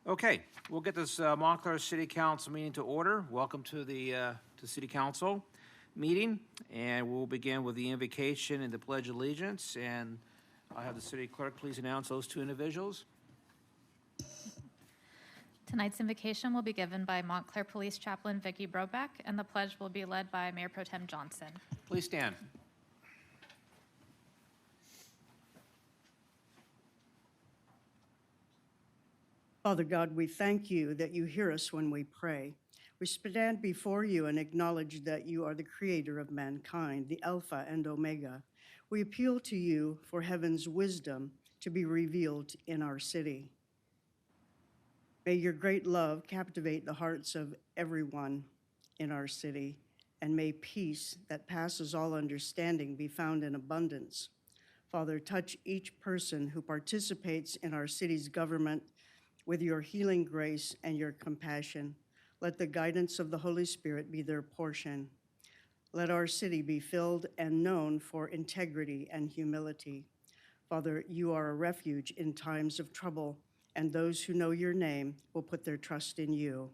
Okay, we'll get this Montclair City Council meeting to order. Welcome to the City Council meeting, and we'll begin with the invocation and the Pledge of Allegiance. And I'll have the City Clerk please announce those two individuals. Tonight's invocation will be given by Montclair Police Chaplain Vicki Brobeck, and the pledge will be led by Mayor Pro Tem Johnson. Please stand. Father God, we thank you that you hear us when we pray. We stand before you and acknowledge that you are the creator of mankind, the Alpha and Omega. We appeal to you for heaven's wisdom to be revealed in our city. May your great love captivate the hearts of everyone in our city, and may peace that passes all understanding be found in abundance. Father, touch each person who participates in our city's government with your healing grace and your compassion. Let the guidance of the Holy Spirit be their portion. Let our city be filled and known for integrity and humility. Father, you are a refuge in times of trouble, and those who know your name will put their trust in you.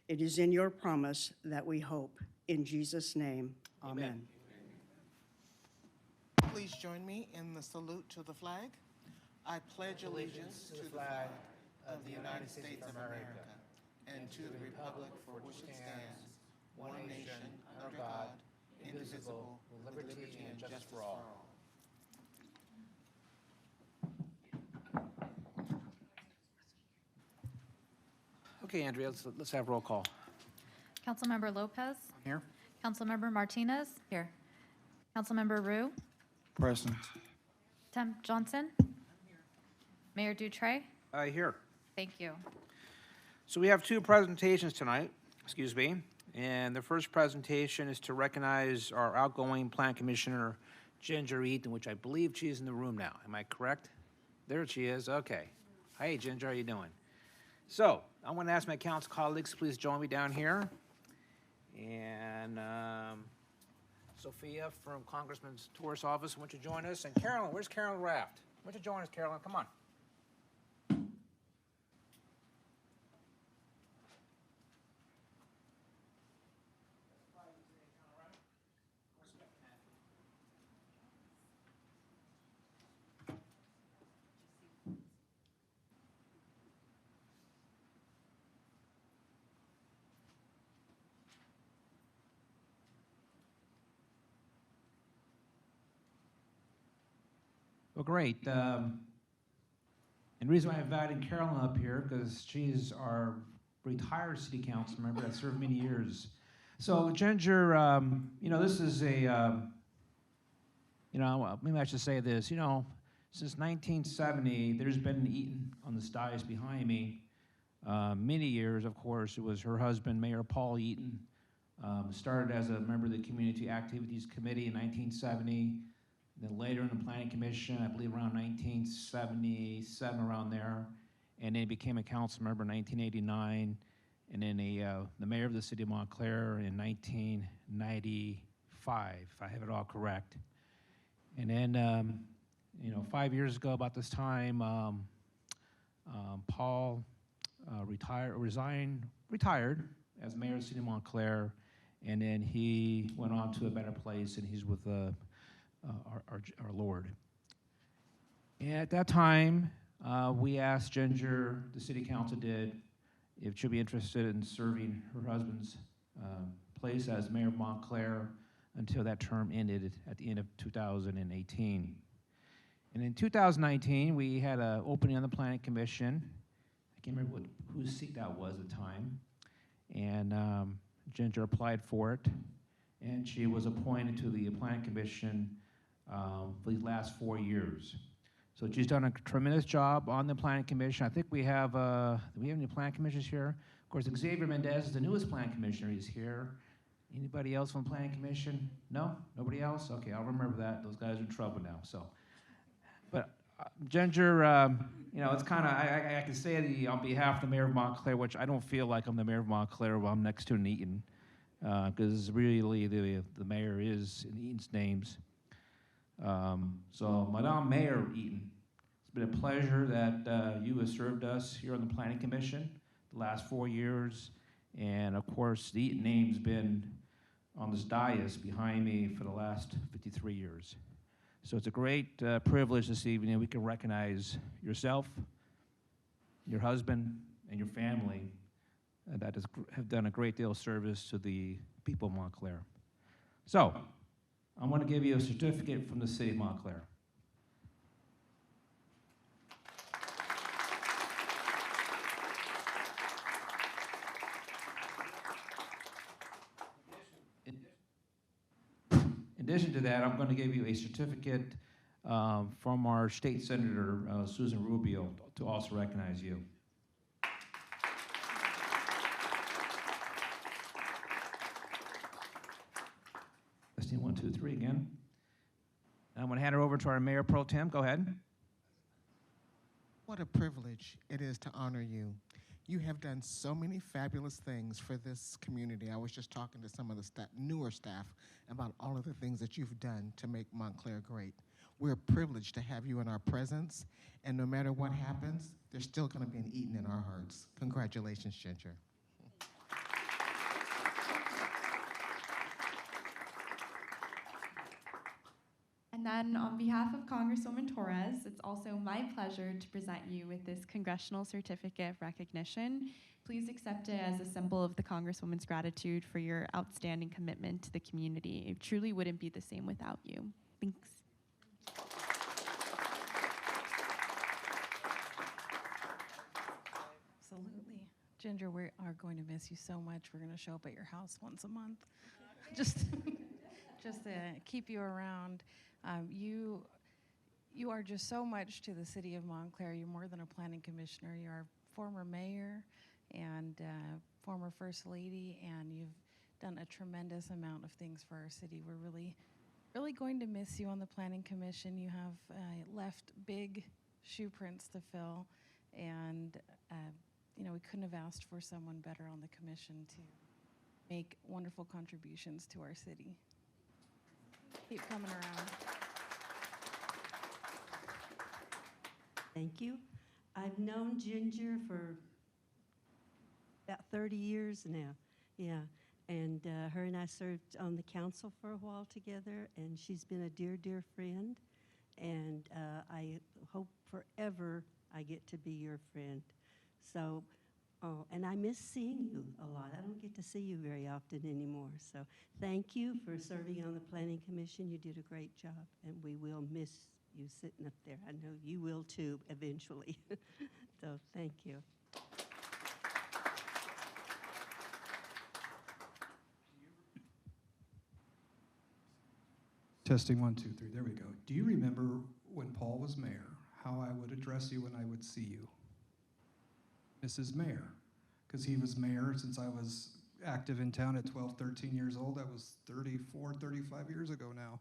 It is in your promise that we hope. In Jesus' name, amen. Please join me in the salute to the flag. I pledge allegiance to the flag of the United States of America and to the republic for which it stands, one nation, under God, indivisible, with liberty and justice for all. Okay, Andrea, let's have roll call. Councilmember Lopez. Here. Councilmember Martinez. Here. Councilmember Rue. Present. Tem Johnson. Mayor Dutray. Here. Thank you. So we have two presentations tonight, and the first presentation is to recognize our outgoing Plan Commissioner, Ginger Eaton, which I believe she's in the room now. Am I correct? There she is, okay. Hey, Ginger, how you doing? So, I want to ask my council colleagues to please join me down here. And Sophia from Congressman's Tourist Office, why don't you join us? And Carolyn, where's Carolyn Raft? Why don't you join us, Carolyn? Come on. Well, great. And the reason why I invited Carolyn up here, because she's our retired city council member that served many years. So, Ginger, this is a, maybe I should say this, since 1970, there's been an Eaton on the dais behind me. Many years, of course, it was her husband, Mayor Paul Eaton, started as a member of the Community Activities Committee in 1970. Then later in the Planning Commission, I believe around 1977, around there, and then became a council member in 1989, and then the mayor of the city of Montclair in 1995, if I have it all correct. And then, 5 years ago, about this time, Paul retired as mayor of the city of Montclair, and then he went on to a better place, and he's with our Lord. And at that time, we asked Ginger, the city council did, if she'd be interested in serving her husband's place as mayor of Montclair until that term ended at the end of 2018. And in 2019, we had an opening on the Planning Commission. I can't remember whose seat that was at the time. And Ginger applied for it, and she was appointed to the Planning Commission for the last 4 years. So she's done a tremendous job on the Planning Commission. I think we have, do we have any Planning Commissioners here? Of course, Xavier Mendez is the newest Planning Commissioner. He's here. Anybody else from the Planning Commission? No? Nobody else? Okay, I'll remember that. Those guys are in trouble now, so. But Ginger, it's kind of, I can say on behalf of the mayor of Montclair, which I don't feel like I'm the mayor of Montclair while I'm next to an Eaton, because really the mayor is in Eaton's names. So Madame Mayor Eaton, been a pleasure that you have served us here on the Planning Commission the last 4 years. And of course, the Eaton name's been on this dais behind me for the last 53 years. So it's a great privilege this evening. We can recognize yourself, your husband, and your family that have done a great deal of service to the people of Montclair. So, I want to give you a certificate from the city of Montclair. In addition to that, I'm going to give you a certificate from our state senator, Susan Rubio, to also recognize you. Testing 1, 2, 3 again. I'm going to hand it over to our Mayor Pro Tem. Go ahead. What a privilege it is to honor you. You have done so many fabulous things for this community. I was just talking to some of the newer staff about all of the things that you've done to make Montclair great. We're privileged to have you in our presence, and no matter what happens, there's still going to be an Eaton in our hearts. Congratulations, Ginger. And then on behalf of Congresswoman Torres, it's also my pleasure to present you with this Congressional Certificate of Recognition. Please accept it as a symbol of the Congresswoman's gratitude for your outstanding commitment to the community. It truly wouldn't be the same without you. Thanks. Absolutely. Ginger, we are going to miss you so much. We're going to show up at your house once a month. just to keep you around. You are just so much to the city of Montclair. You're more than a planning commissioner. You're our former mayor and former first lady, and you've done a tremendous amount of things for our city. We're really going to miss you on the planning commission. You have left big shoe prints to fill, and we couldn't have asked for someone better on the commission to make wonderful contributions to our city. Keep coming around. Thank you. I've known Ginger for about 30 years now. Yeah, and her and I served on the council for a while together, and she's been a dear, dear friend. And I hope forever I get to be your friend. So, and I miss seeing you a lot. I don't get to see you very often anymore. So thank you for serving on the Planning Commission. You did a great job, and we will miss you sitting up there. I know you will too eventually. So thank you. Testing 1, 2, 3. There we go. Do you remember when Paul was mayor, how I would address you when I would see you? Mrs. Mayor, because he was mayor since I was active in town at 12, 13 years old. That was 34, 35 years ago now.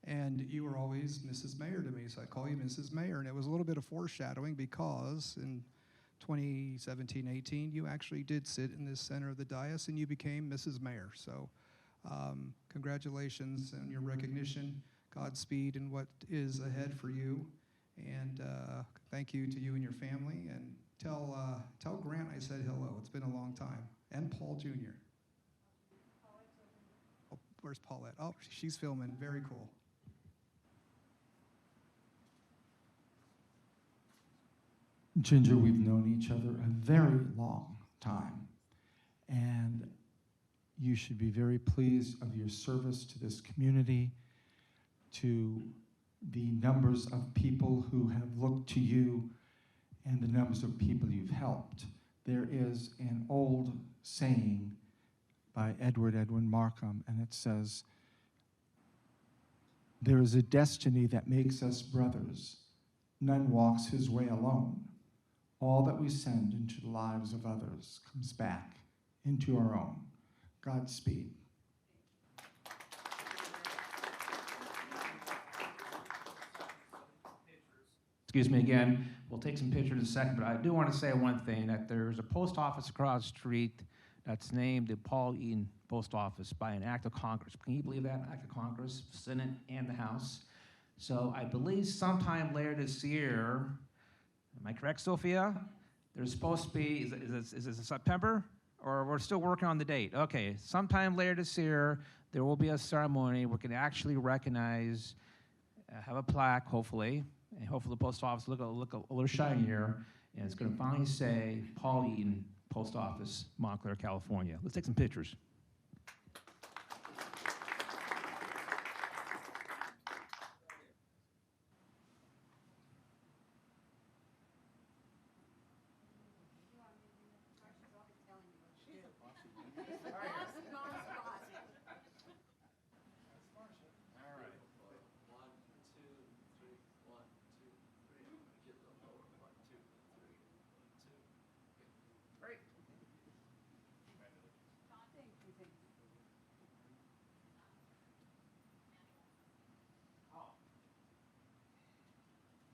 And you were always Mrs. Mayor to me, so I call you Mrs. Mayor. And it was a little bit of foreshadowing because in 2017-18, you actually did sit in the center of the dais and you became Mrs. Mayor. So congratulations on your recognition, Godspeed in what is ahead for you. And thank you to you and your family. And tell Grant I said hello. It's been a long time. And Paul Jr. Oh, where's Paulette? Oh, she's filming. Very cool. Ginger, we've known each other a very long time, and you should be very pleased of your service to this community, to the numbers of people who have looked to you, and the numbers of people you've helped. There is an old saying by Edwin Markham, and it says, "There is a destiny that makes us brothers. None walks his way alone. All that we send into the lives of others comes back into our own." Godspeed. Excuse me again. We'll take some pictures in a second, but I do want to say one thing, that there's a post office across the street that's named the Paul Eaton Post Office by an act of Congress. Can you believe that? An act of Congress, Senate and the House. So I believe sometime later this year, Am I correct, Sophia? There's supposed to be, is this September? Or we're still working on the date? Okay, sometime later this year, there will be a ceremony. We can actually recognize, have a plaque, hopefully, and hopefully the post office look a little shinier, and it's going to finally say Paul Eaton, Post Office, Montclair, California. Let's take some pictures.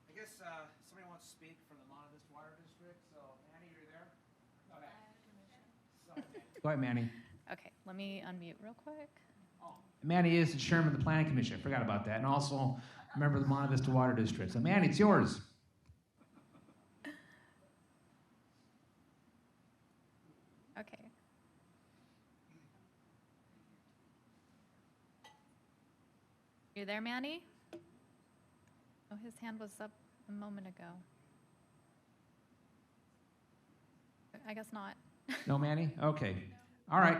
I guess somebody wants to speak from the Monte Vista Water District, so Manny, you're there? Okay. Go ahead, Manny. Okay, let me unmute real quick. Manny is the chairman of the Planning Commission. I forgot about that. And also a member of the Monte Vista Water District. So Manny, it's yours. Okay. You there, Manny? Oh, his hand was up a moment ago. I guess not. No, Manny? Okay. All right.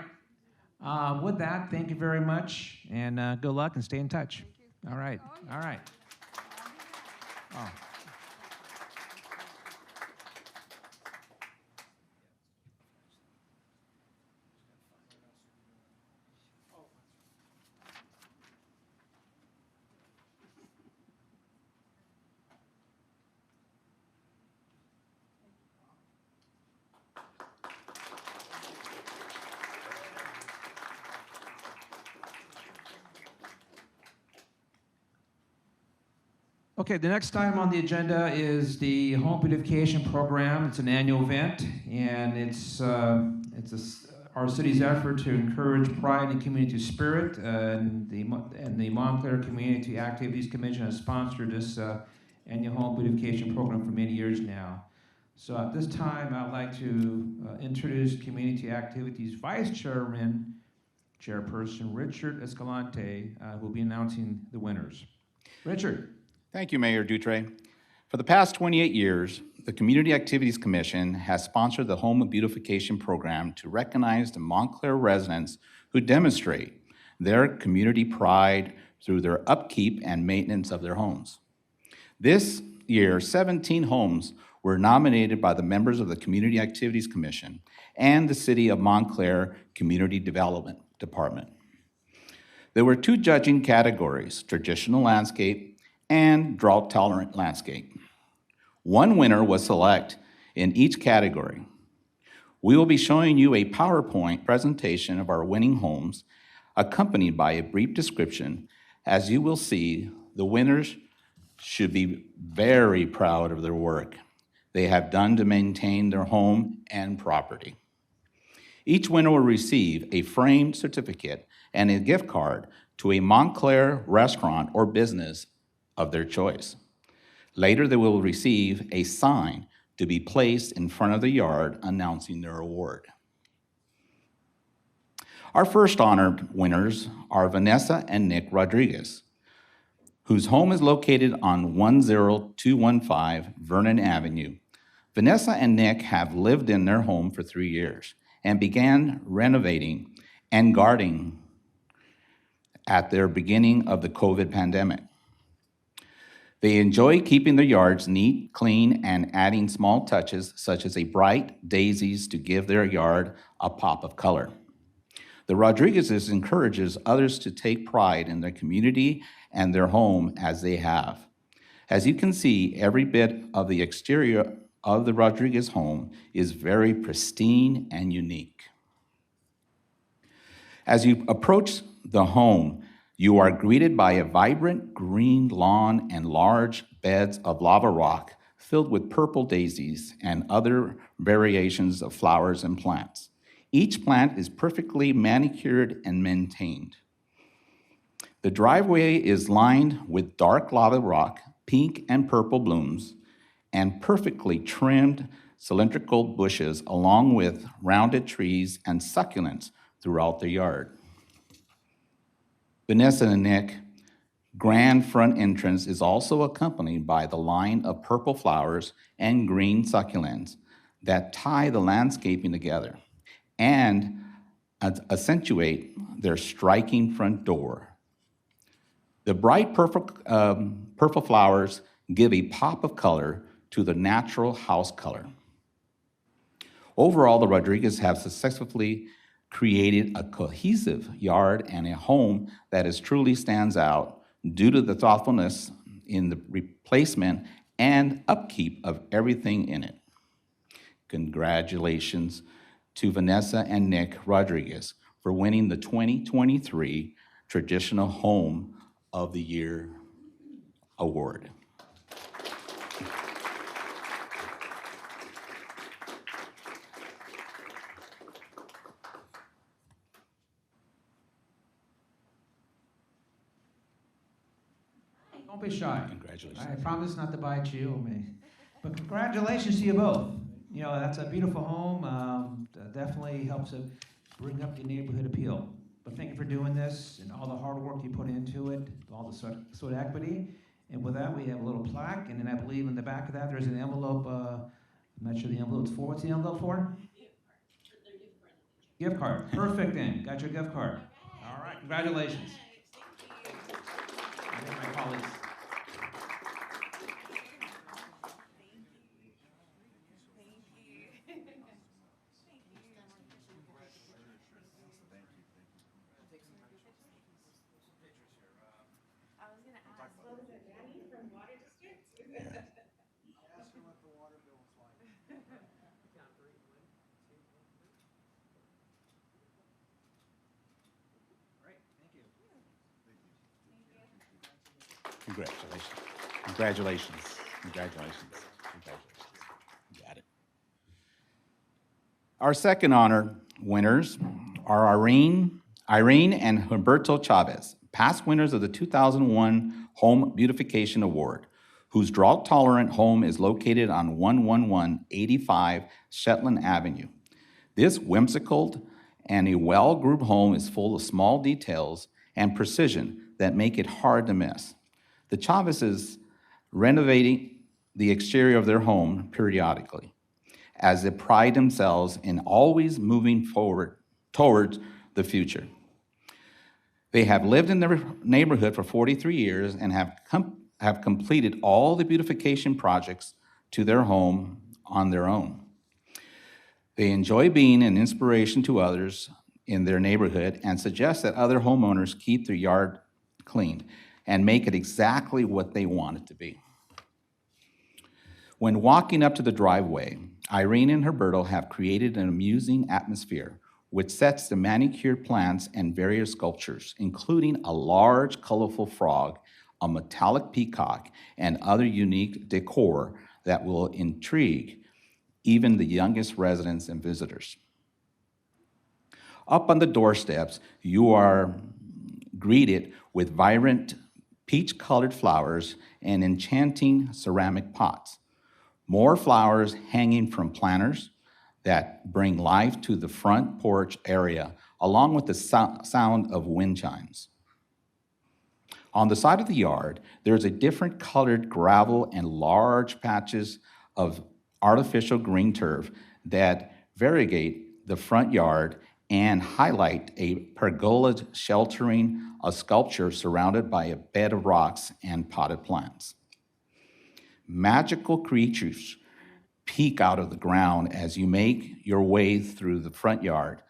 With that, thank you very much, and good luck, and stay in touch. All right. All right. Oh. Okay, the next item on the agenda is the Home Beautification Program. It's an annual event, and it's our city's effort to encourage pride and community spirit. And the Montclair Community Activities Commission has sponsored this annual Home Beautification Program for many years now. So at this time, I'd like to introduce Community Activities Vice Chairperson Richard Escalante, who will be announcing the winners. Richard. Thank you, Mayor Dutre. For the past 28 years, the Community Activities Commission has sponsored the Home Beautification Program to recognize the Montclair residents who demonstrate their community pride through their upkeep and maintenance of their homes. This year, 17 homes were nominated by the members of the Community Activities Commission and the City of Montclair Community Development Department. There were 2 judging categories: traditional landscape and drought-tolerant landscape. 1 winner was selected in each category. We will be showing you a PowerPoint presentation of our winning homes, accompanied by a brief description. As you will see, the winners should be very proud of their work they have done to maintain their home and property. Each winner will receive a framed certificate and a gift card to a Montclair restaurant or business of their choice. Later, they will receive a sign to be placed in front of the yard announcing their award. Our first honored winners are Vanessa and Nick Rodriguez, whose home is located on 10215 Vernon Avenue. Vanessa and Nick have lived in their home for 3 years and began renovating and gardening at their beginning of the COVID pandemic. They enjoy keeping their yards neat, clean, and adding small touches such as a bright daisies to give their yard a pop of color. The Rodriguezes encourages others to take pride in their community and their home as they have. As you can see, every bit of the exterior of the Rodriguez home is very pristine and unique. As you approach the home, you are greeted by a vibrant green lawn and large beds of lava rock filled with purple daisies and other variations of flowers and plants. Each plant is perfectly manicured and maintained. The driveway is lined with dark lava rock, pink and purple blooms, and perfectly trimmed cylindrical bushes, along with rounded trees and succulents throughout the yard. Vanessa and Nick grand front entrance is also accompanied by the line of purple flowers and green succulents that tie the landscaping together and accentuate their striking front door. The bright purple flowers give a pop of color to the natural house color. Overall, the Rodriguez have successfully created a cohesive yard and a home that truly stands out due to the thoughtfulness in the replacement and upkeep of everything in it. Congratulations to Vanessa and Nick Rodriguez for winning the 2023 Traditional Home of the Year Award. Don't be shy. Congratulations. I promise not to bite you. But congratulations to you both. You know, that's a beautiful home. Definitely helps to bring up the neighborhood appeal. But thank you for doing this and all the hard work you put into it, all the sweat equity. And with that, we have a little plaque, and then I believe in the back of that there's an envelope. I'm not sure the envelope's for. What's the envelope for? Gift card. Perfect then. Got your gift card. All right. Congratulations. And then my colleagues. Congratulations. Congratulations. Congratulations. Congratulations. You got it. Our second honor winners are Irene and Humberto Chavez, past winners of the 2001 Home Beautification Award, whose drought-tolerant home is located on 11185 Shetland Avenue. This whimsical and a well-groomed home is full of small details and precision that make it hard to miss. The Chavezes renovating the exterior of their home periodically, as they pride themselves in always moving forward towards the future. They have lived in their neighborhood for 43 years and have completed all the beautification projects to their home on their own. They enjoy being an inspiration to others in their neighborhood and suggest that other homeowners keep their yard cleaned and make it exactly what they want it to be. When walking up to the driveway, Irene and Herberto have created an amusing atmosphere which sets the manicured plants and various sculptures, including a large, colorful frog, a metallic peacock, and other unique decor that will intrigue even the youngest residents and visitors. Up on the doorsteps, you are greeted with vibrant peach-colored flowers and enchanting ceramic pots. More flowers hanging from planters that bring life to the front porch area, along with the sound of wind chimes. On the side of the yard, there's a different colored gravel and large patches of artificial green turf that variegate the front yard and highlight a pergola sheltering a sculpture surrounded by a bed of rocks and potted plants. Magical creatures peek out of the ground as you make your way through the front yard.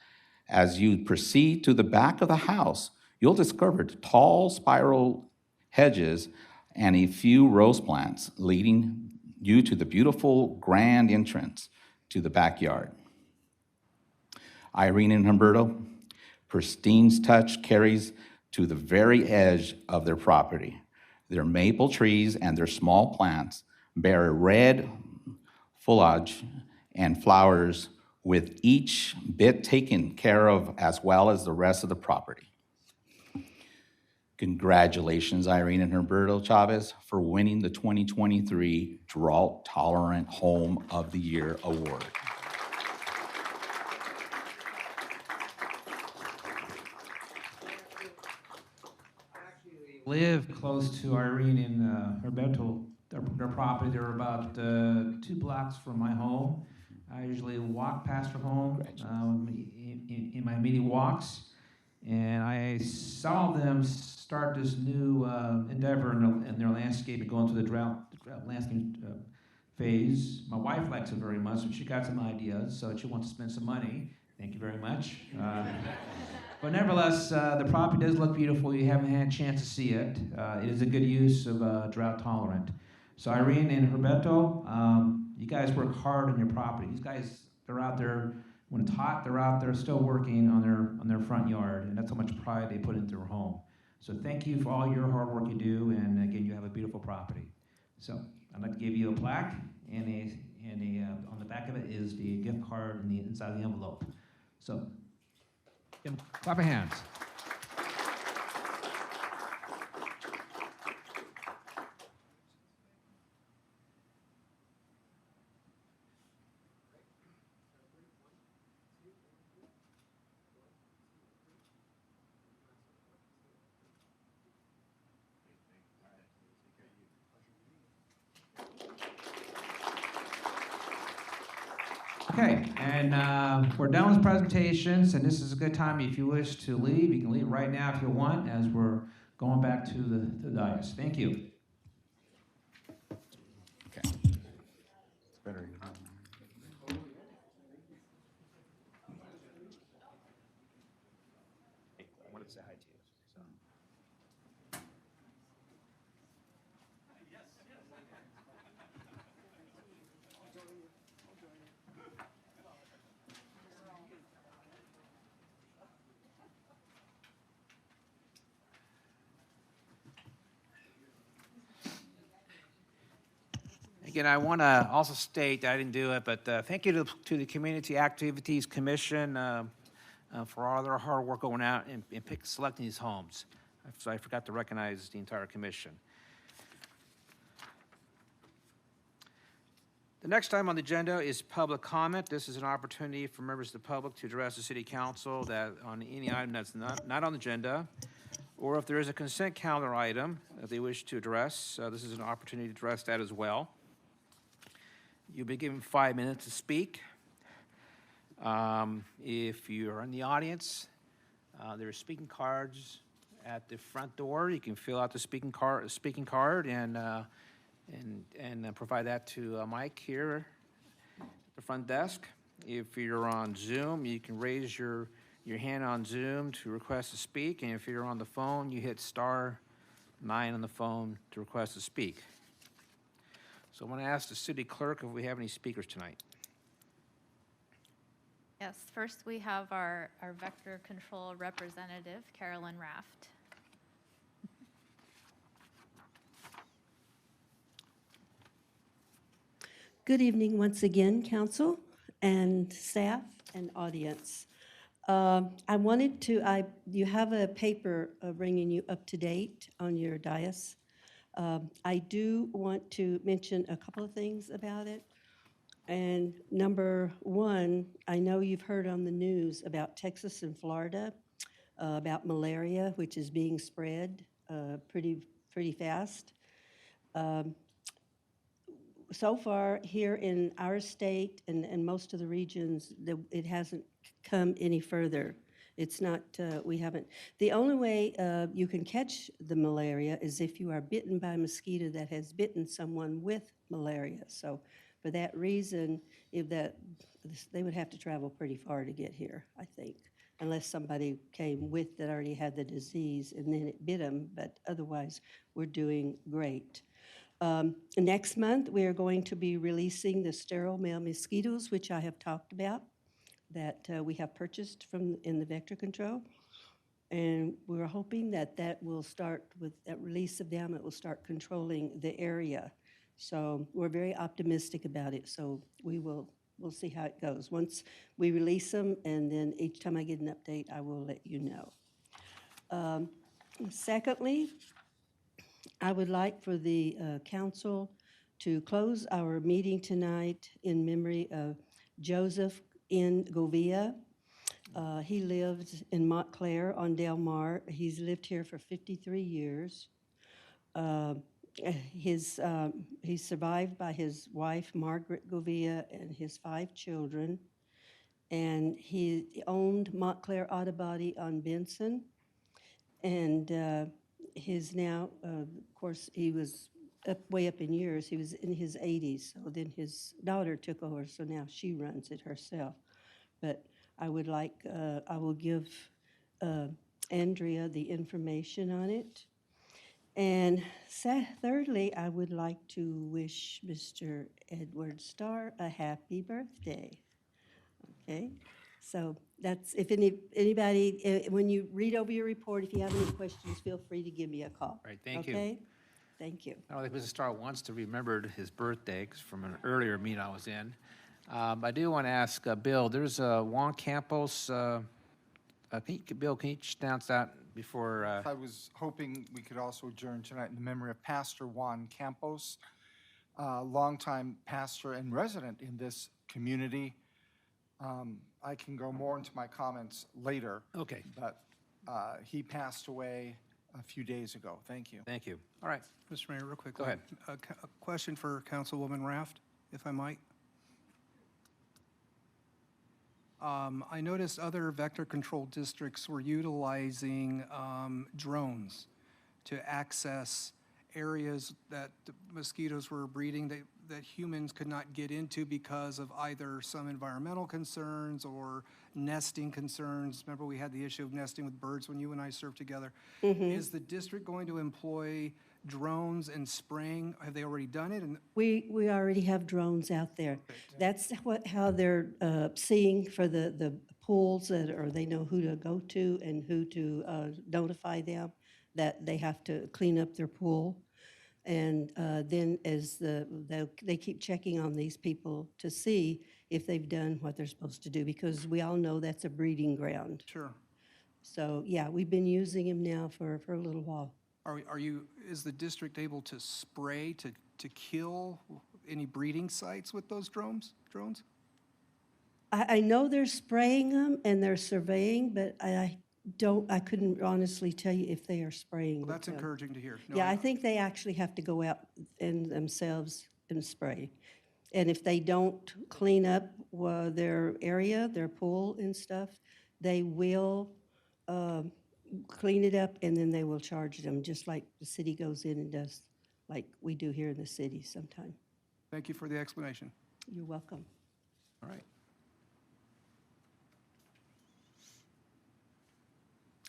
As you proceed to the back of the house, you'll discover tall spiral hedges and a few rose plants leading you to the beautiful grand entrance to the backyard. Irene and Humberto, pristine's touch carries to the very edge of their property. Their maple trees and their small plants bear red foliage and flowers, with each bit taken care of as well as the rest of the property. Congratulations, Irene and Humberto Chavez, for winning the 2023 Drought Tolerant Home of the Year Award. Live close to Irene and Herberto. Their property, they're about 2 blocks from my home. I usually walk past her home in my immediate walks. And I saw them start this new endeavor in their landscape, going through the drought landscape phase. My wife likes it very much, so she got some ideas, so she wants to spend some money. Thank you very much. But nevertheless, the property does look beautiful. You haven't had a chance to see it. It is a good use of drought tolerant. So Irene and Herberto, you guys work hard on your property. These guys, they're out there. When it's hot, they're out there still working on their front yard, and that's how much pride they put into their home. So thank you for all your hard work you do, and again, you have a beautiful property. So I'd like to give you a plaque, and on the back of it is the gift card and the inside of the envelope. So give them, clap of hands. Okay, and we're done with presentations, and this is a good time if you wish to leave. You can leave right now if you want, as we're going back to the dais. Thank you. Okay. It's better. I wanted to say hi to you. Again, I want to also state, I didn't do it, but thank you to the Community Activities Commission for all their hard work going out and selecting these homes. So I forgot to recognize the entire commission. The next item on the agenda is public comment. This is an opportunity for members of the public to address the City Council on any item that's not on the agenda, or if there is a consent calendar item that they wish to address, this is an opportunity to address that as well. You'll be given 5 minutes to speak. If you're in the audience, there are speaking cards at the front door. You can fill out the speaking card and provide that to Mike here at the front desk. If you're on Zoom, you can raise your hand on Zoom to request to speak, and if you're on the phone, you hit *9 on the phone to request to speak. So I want to ask the city clerk if we have any speakers tonight. Yes, first we have our vector control representative, Carolyn Raft. Good evening once again, council and staff and audience. I wanted to, you have a paper bringing you up to date on your dais. I do want to mention a couple of things about it. And number one, I know you've heard on the news about Texas and Florida, about malaria, which is being spread pretty fast. So far here in our state and most of the regions, it hasn't come any further. It's not, we haven't. The only way you can catch the malaria is if you are bitten by a mosquito that has bitten someone with malaria. So for that reason, they would have to travel pretty far to get here, I think, unless somebody came with that already had the disease and then it bit them, but otherwise we're doing great. Next month, we are going to be releasing the sterile male mosquitoes, which I have talked about, that we have purchased in the vector control. And we're hoping that will start with that release of them, it will start controlling the area. So we're very optimistic about it. So we'll see how it goes. Once we release them, and then each time I get an update, I will let you know. Secondly, I would like for the council to close our meeting tonight in memory of Joseph N. Govia. He lived in Montclair on Del Mar. He's lived here for 53 years. He's survived by his wife, Margaret Govia, and his 5 children. And he owned Montclair Auto Body on Benson. And his now, of course, he was way up in years. He was in his 80s. So then his daughter took over, so now she runs it herself. But I will give Andrea the information on it. And thirdly, I would like to wish Mr. Edward Starr a happy birthday. Okay, so that's, if anybody, when you read over your report, if you have any questions, feel free to give me a call. All right, thank you. Okay, thank you. I don't think Mr. Starr wants to remember his birthday 'cause from an earlier meeting I was in. I do want to ask Bill, there's Juan Campos. Bill, can you just announce that before? I was hoping we could also adjourn tonight in the memory of Pastor Juan Campos, longtime pastor and resident in this community. I can go more into my comments later. Okay. But he passed away a few days ago. Thank you. Thank you. All right. Mr. Mayor, real quick. Go ahead. A question for Councilwoman Raft, if I might. I noticed other vector control districts were utilizing drones to access areas that the mosquitoes were breeding that humans could not get into because of either some environmental concerns or nesting concerns. Remember, we had the issue of nesting with birds when you and I served together. Is the district going to employ drones and spraying? Have they already done it? And We already have drones out there. That's how they're seeing for the pools or they know who to go to and who to notify them that they have to clean up their pool. And then as they keep checking on these people to see if they've done what they're supposed to do, because we all know that's a breeding ground. sure. So, yeah, we've been using them now for a little while. Is the district able to spray to kill any breeding sites with those drones? I know they're spraying them and they're surveying, but I couldn't honestly tell you if they are spraying. Well, that's with them. encouraging to hear. No, Yeah, I think they actually have to go out and themselves and spray. And if they don't clean up their area, their pool and stuff, they will clean it up and then they will charge them, just like the city goes in and does, like we do here in the city sometime. Thank you for the explanation. You're welcome. All right.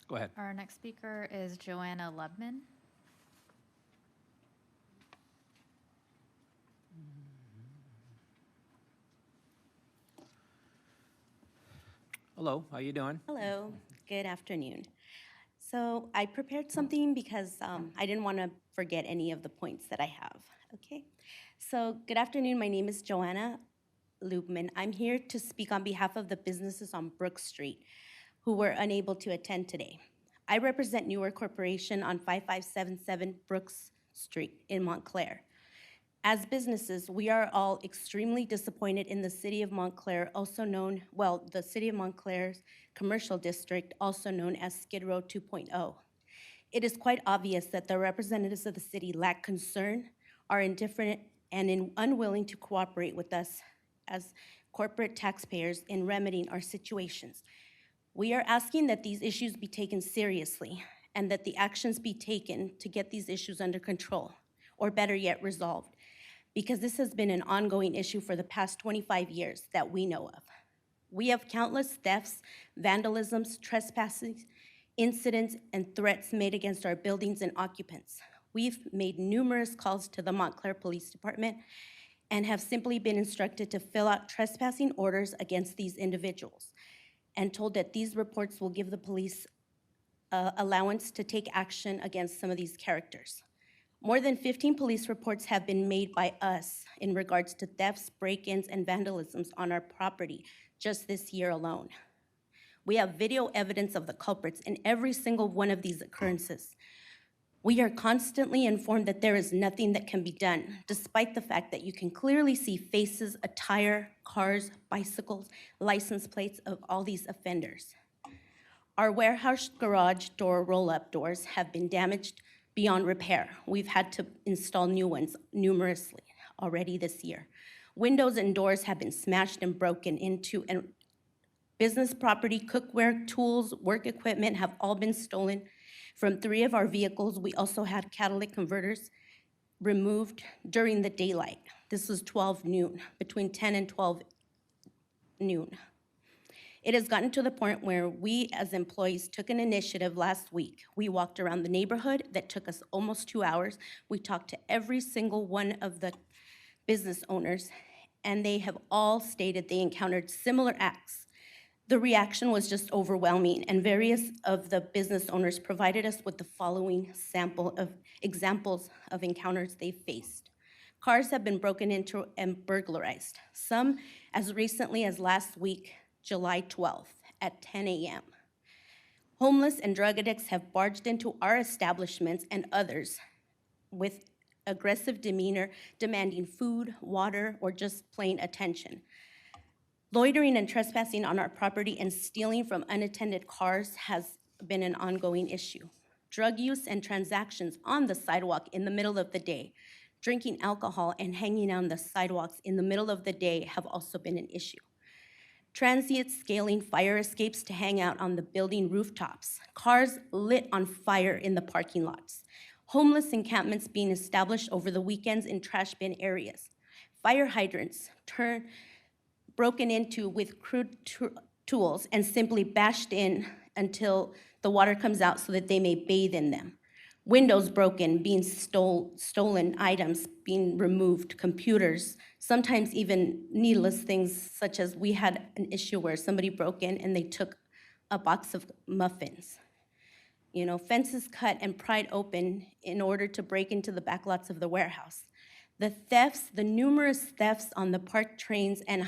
Go ahead. Our next speaker is Joanna Lubman. Hello, how you doing? Hello, good afternoon. So I prepared something because I didn't want to forget any of the points that I have, okay? So good afternoon, my name is Joanna Lubman. I'm here to speak on behalf of the businesses on Brook Street who were unable to attend today. I represent Newer Corporation on 5577 Brooks Street in Montclair. As businesses, we are all extremely disappointed in the city of Montclair, the city of Montclair's commercial district, also known as Skid Row 2.0. It is quite obvious that the representatives of the city lack concern, are indifferent, and unwilling to cooperate with us as corporate taxpayers in remedying our situations. We are asking that these issues be taken seriously and that the actions be taken to get these issues under control, or better yet, resolved, because this has been an ongoing issue for the past 25 years that we know of. We have countless thefts, vandalisms, trespassing, incidents, and threats made against our buildings and occupants. We've made numerous calls to the Montclair Police Department and have simply been instructed to fill out trespassing orders against these individuals and told that these reports will give the police allowance to take action against some of these characters. More than 15 police reports have been made by us in regards to thefts, break-ins, and vandalisms on our property just this year alone. We have video evidence of the culprits in every single one of these occurrences. We are constantly informed that there is nothing that can be done, despite the fact that you can clearly see faces, attire, cars, bicycles, license plates of all these offenders. Our warehouse garage door roll-up doors have been damaged beyond repair. We've had to install new ones numerously already this year. Windows and doors have been smashed and broken into, and business property, cookware, tools, work equipment have all been stolen from 3 of our vehicles. We also had catalytic converters removed during the daylight. This was 12 noon, between 10 and 12 noon. It has gotten to the point where we as employees took an initiative last week. We walked around the neighborhood that took us almost 2 hours. We talked to every single one of the business owners, and they have all stated they encountered similar acts. The reaction was just overwhelming, and various of the business owners provided us with the following sample of examples of encounters they faced. Cars have been broken into and burglarized, some as recently as last week, July 12th at 10 a.m. Homeless and drug addicts have barged into our establishments and others with aggressive demeanor, demanding food, water, or just plain attention. Loitering and trespassing on our property and stealing from unattended cars has been an ongoing issue. Drug use and transactions on the sidewalk in the middle of the day, drinking alcohol and hanging on the sidewalks in the middle of the day have also been an issue. Transients scaling fire escapes to hang out on the building rooftops, cars lit on fire in the parking lots, homeless encampments being established over the weekends in trash bin areas, fire hydrants broken into with crude tools and simply bashed in until the water comes out so that they may bathe in them. Windows broken, being stolen items being removed, computers, sometimes even needless things such as we had an issue where somebody broke in and they took a box of muffins. You know, fences cut and pried open in order to break into the back lots of the warehouse. The thefts, the numerous thefts on the parked trains and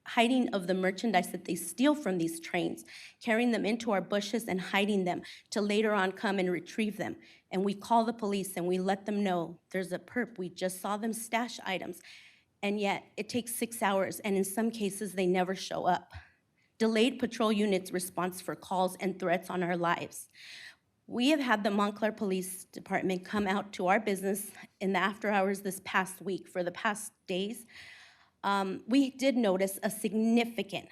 hiding of the merchandise that they steal from these trains, carrying them into our bushes and hiding them to later on come and retrieve them. And we call the police and we let them know there's a perp, we just saw them stash items. And yet it takes 6 hours, and in some cases they never show up. Delayed patrol units response for calls and threats on our lives. We have had the Montclair Police Department come out to our business in the after hours this past week. For the past days, we did notice a significant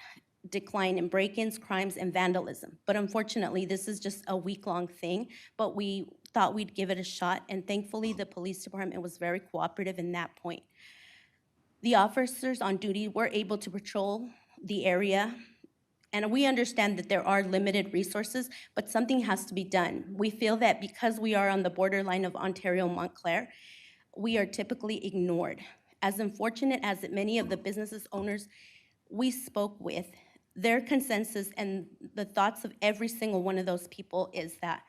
decline in break-ins, crimes, and vandalism. But unfortunately, this is just a week-long thing, but we thought we'd give it a shot, and thankfully, the police department was very cooperative in that point. The officers on duty were able to patrol the area, and we understand that there are limited resources, but something has to be done. We feel that because we are on the borderline of Ontario and Montclair, we are typically ignored. As unfortunate as many of the businesses owners we spoke with, their consensus and the thoughts of every single one of those people is that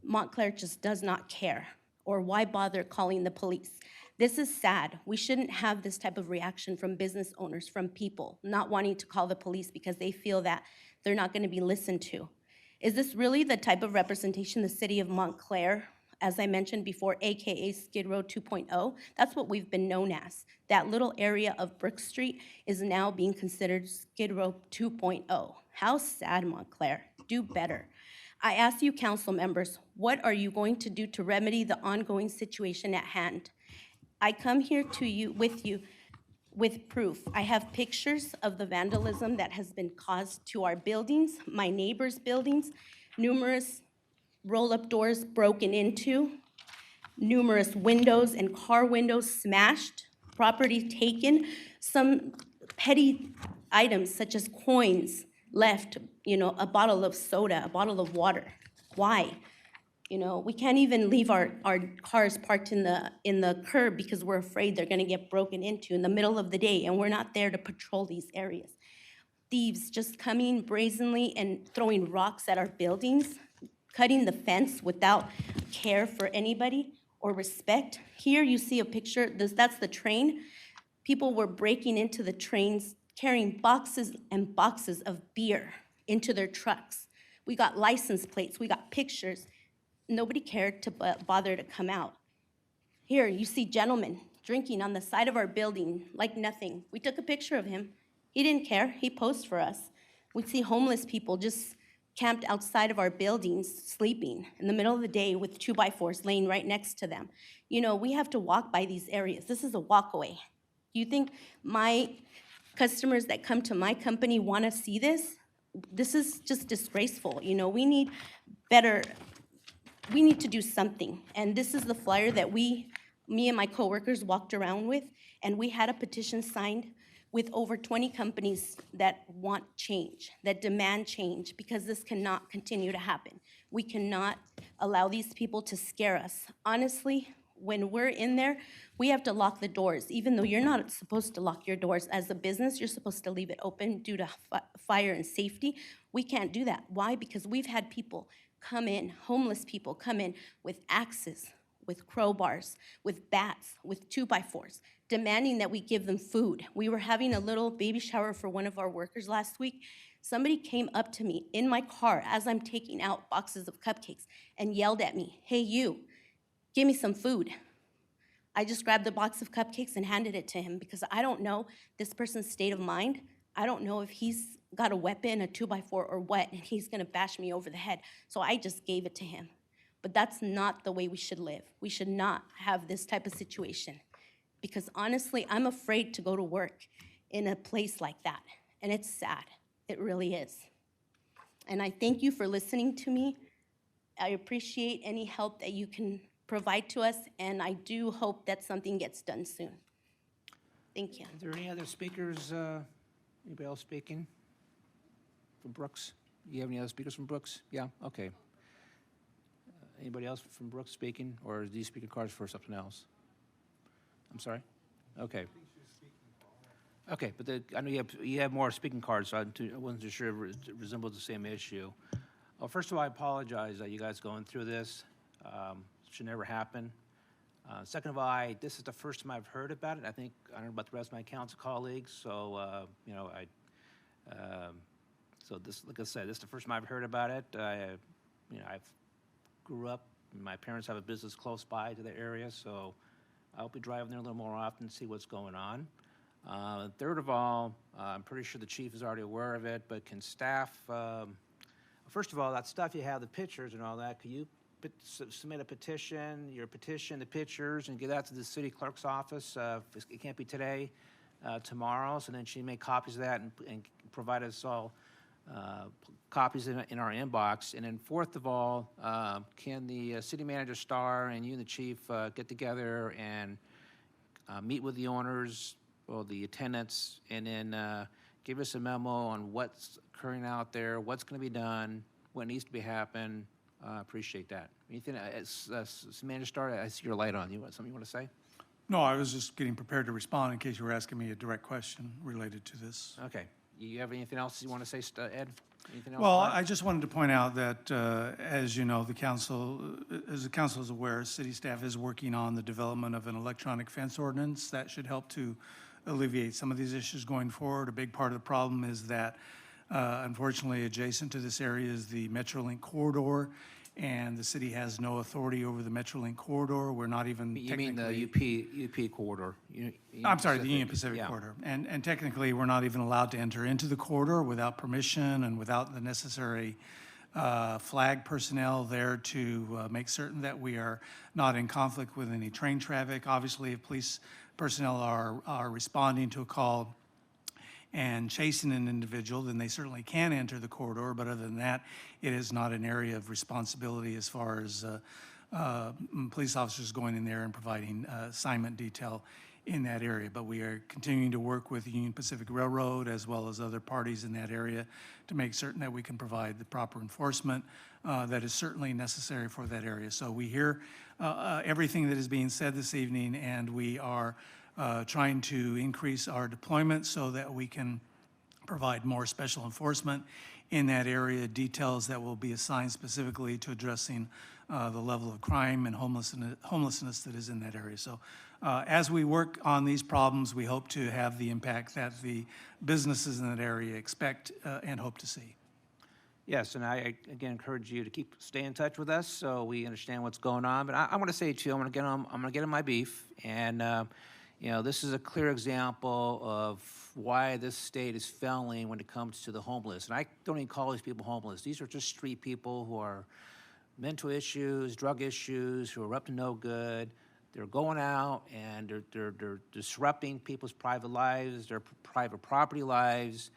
Montclair just does not care, or why bother calling the police? This is sad. We shouldn't have this type of reaction from business owners, from people not wanting to call the police because they feel that they're not going to be listened to. Is this really the type of representation the city of Montclair, as I mentioned before, AKA Skid Row 2.0, that's what we've been known as. That little area of Brook Street is now being considered Skid Row 2.0. How sad, Montclair. Do better. I ask you, council members, what are you going to do to remedy the ongoing situation at hand? I come here to you with proof. I have pictures of the vandalism that has been caused to our buildings, my neighbors' buildings, numerous roll-up doors broken into, numerous windows and car windows smashed, property taken, some petty items such as coins left, a bottle of soda, a bottle of water. Why? We can't even leave our cars parked in the curb because we're afraid they're gonna get broken into in the middle of the day, and we're not there to patrol these areas. Thieves just coming brazenly and throwing rocks at our buildings, cutting the fence without care for anybody or respect. Here you see a picture, that's the train. People were breaking into the trains, carrying boxes and boxes of beer into their trucks. We got license plates, we got pictures. Nobody cared to bother to come out. Here, you see gentlemen drinking on the side of our building like nothing. We took a picture of him. He didn't care, he posed for us. We'd see homeless people just camped outside of our buildings, sleeping in the middle of the day with 2x4s laying right next to them. You know, we have to walk by these areas. This is a walkaway. Do you think my customers that come to my company want to see this? This is just disgraceful. You know, we need to do something. And this is the flyer that me and my coworkers walked around with, and we had a petition signed with over 20 companies that want change, that demand change, because this cannot continue to happen. We cannot allow these people to scare us. Honestly, when we're in there, we have to lock the doors, even though you're not supposed to lock your doors. As a business, you're supposed to leave it open due to fire and safety. We can't do that. Why? Because we've had people come in, homeless people come in with axes, with crowbars, with bats, with 2x4s, demanding that we give them food. We were having a little baby shower for one of our workers last week. Somebody came up to me in my car as I'm taking out boxes of cupcakes and yelled at me, "Hey, you, give me some food." I just grabbed the box of cupcakes and handed it to him because I don't know this person's state of mind. I don't know if he's got a weapon, a 2x4 or what, and he's gonna bash me over the head. So I just gave it to him. But that's not the way we should live. We should not have this type of situation. Because honestly, I'm afraid to go to work in a place like that. And it's sad, it really is. And I thank you for listening to me. I appreciate any help that you can provide to us, and I do hope that something gets done soon. Thank you. Is there any other speakers, anybody else speaking? From Brooks? You have any other speakers from Brooks? Yeah, okay. Anybody else from Brooks speaking, or is these speaker cards for something else? I'm sorry? Okay. Okay, but I know you have more speaking cards, so I wasn't too sure if it resembles the same issue. Well, first of all, I apologize that you guys going through this. Should never happen. Second of all, this is the first time I've heard about it. I don't know about the rest of my council colleagues, so you know, so this, like I said, this is the first time I've heard about it. You know, I've grew up. My parents have a business close by to the area, so I'll be driving there a little more often to see what's going on. Third of all, I'm pretty sure the chief is already aware of it, but can staff, first of all, that stuff you have, the pictures and all that, could you submit a petition, the pictures, and get that to the city clerk's office? It can't be today, tomorrow, so then she make copies of that and provide us all copies in our inbox. And then fourth of all, can the city manager Starr and you and the chief get together and meet with the owners or the tenants, and then give us a memo on what's occurring out there, what's going to be done, what needs to be happen. Appreciate that. Anything, Manager Starr, I see your light on. Something you want to say? No, I was just getting prepared to respond in case you were asking me a direct question related to this. Okay. You have anything else you want to say, Ed? Anything else? Well, I just wanted to point out that, as you know, the council is aware, city staff is working on the development of an electronic fence ordinance that should help to alleviate some of these issues going forward. A big part of the problem is that, unfortunately, adjacent to this area is the MetroLink corridor, and the city has no authority over the MetroLink corridor. We're not even You mean the UP corridor? I'm sorry, the Union Pacific corridor. And technically, we're not even allowed to enter into the corridor without permission and without the necessary flag personnel there to make certain that we are not in conflict with any train traffic. Obviously, if police personnel are responding to a call and chasing an individual, then they certainly can enter the corridor. But other than that, it is not an area of responsibility as far as police officers going in there and providing assignment detail in that area. But we are continuing to work with the Union Pacific Railroad as well as other parties in that area to make certain that we can provide the proper enforcement that is certainly necessary for that area. So we hear everything that is being said this evening, and we are trying to increase our deployment so that we can provide more special enforcement in that area, details that will be assigned specifically to addressing the level of crime and homelessness that is in that area. So as we work on these problems, we hope to have the impact that the businesses in that area expect and hope to see. Yes, and I again encourage you to stay in touch with us so we understand what's going on. But I want to say too, I'm going to get on my beef, and you know, this is a clear example of why this state is failing when it comes to the homeless. And I don't even call these people homeless. These are just street people who are mental issues, drug issues, who are up to no good. They're going out and they're disrupting people's private lives, their private property lives.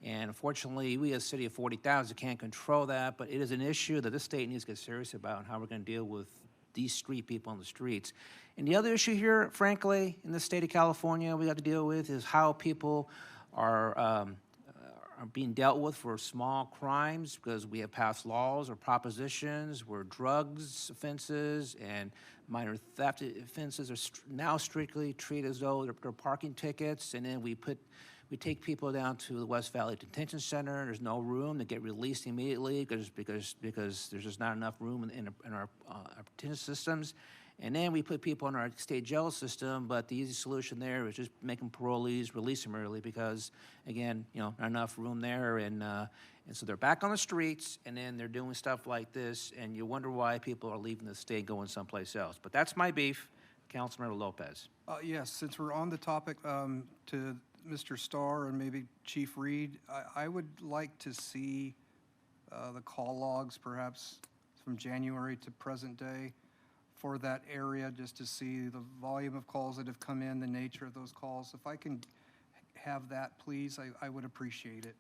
And unfortunately, we as a city of 40,000 can't control that, but it is an issue that this state needs to get serious about and how we're going to deal with these street people on the streets. And the other issue here, frankly, in the state of California we got to deal with is how people are being dealt with for small crimes, because we have passed laws or propositions where drugs offenses and minor theft offenses are now strictly treated as though they're parking tickets, and then we take people down to the West Valley Detention Center. There's no room to get released immediately because there's just not enough room in our detention systems. And then we put people in our state jail system, but the easy solution there is just make them parolees, release them early because, again, you know, not enough room there. And so they're back on the streets, and then they're doing stuff like this, and you wonder why people are leaving the state going someplace else. But that's my beef. Councilmember Lopez. Yes, since we're on the topic, to Mr. Starr and maybe Chief Reed, I would like to see the call logs perhaps from January to present day for that area, just to see the volume of calls that have come in, the nature of those calls. If I can have that, please, I would appreciate it.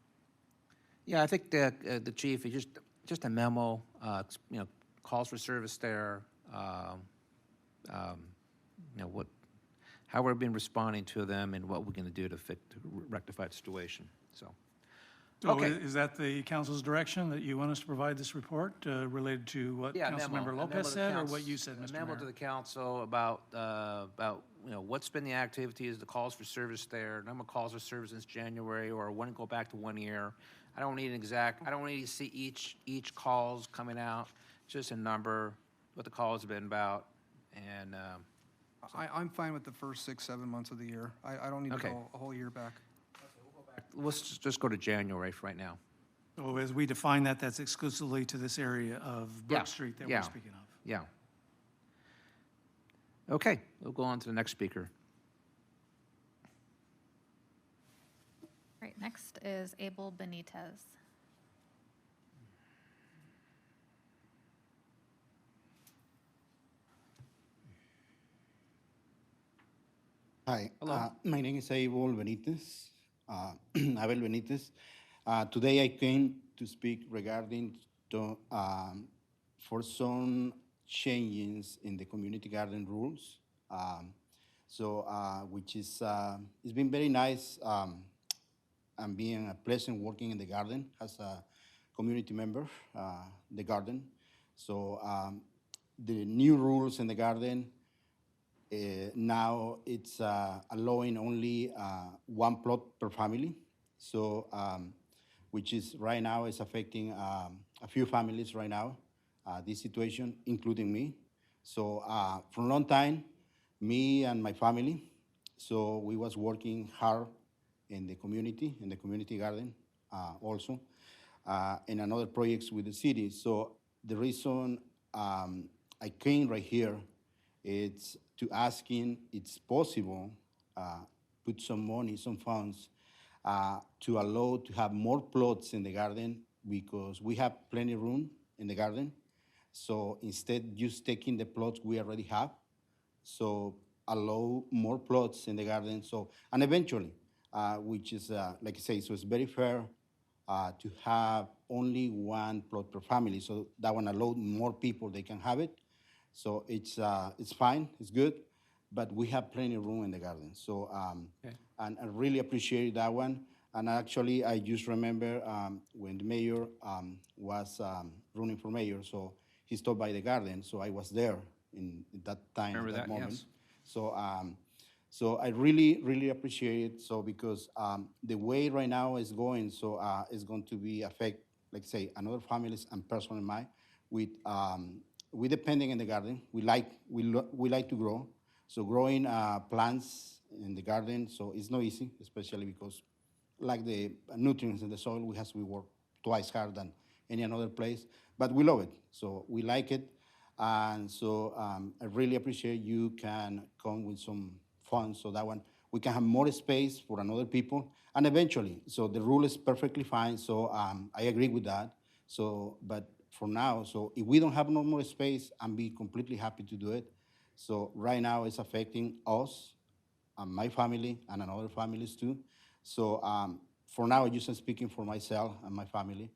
Yeah, I think that the chief is just a memo, you know, calls for service there, you know, how we've been responding to them and what we're going to do to rectify the situation. So, okay. Is that the council's direction, that you want us to provide this report related to what Councilmember Lopez said, or what you said, Mr. Mayor? A memo to the council about you know, what's been the activities, the calls for service there, number of calls for service since January, or when go back to 1 year. I don't need an exact. I don't need to see each calls coming out. Just a number, what the calls have been about, and. I'm fine with the first 6, 7 months of the year. I don't need to go a whole year back. Let's just go to January for right now. So as we define that, that's exclusively to this area of Brook Street that we're speaking of. Yeah. Okay, we'll go on to the next speaker. Right, next is Abel Benitez. Hi, my name is Abel Benitez, Abel Benitez. Today I came to speak regarding for some changes in the community garden rules. Which is, it's been very nice and being a pleasant working in the garden as a community member, the garden. So the new rules in the garden, now it's allowing only 1 plot per family. So, which is right now is affecting a few families right now, this situation, including me. So for a long time, me and my family, so we was working hard in the community garden also, and another projects with the city. So the reason I came right here is to asking it's possible put some money, some funds to allow to have more plots in the garden, because we have plenty of room in the garden. So instead just taking the plots we already have, so allow more plots in the garden. So, and eventually, which is like I say, so it's very fair to have only 1 plot per family. So that one allow more people, they can have it. So it's fine, it's good, but we have plenty of room in the garden. So, and I really appreciate that one. And actually, I just remember when the mayor was running for mayor, so he stopped by the garden, so I was there in that time, Remember that moment. Yes. So, so I really, really appreciate it. So because the way right now is going, so it's going to be affect, like say, another families and personal mine with we depending in the garden. We like to grow. So growing plants in the garden, so it's not easy, especially because like the nutrients in the soil, we have to work twice harder than any another place, but we love it. So we like it. And so I really appreciate you can come with some funds so that one we can have more space for another people. And eventually, so the rule is perfectly fine. So I agree with that. So, but for now, so if we don't have no more space, I'm be completely happy to do it. So right now it's affecting us and my family and other families too. So for now, I'm just speaking for myself and my family,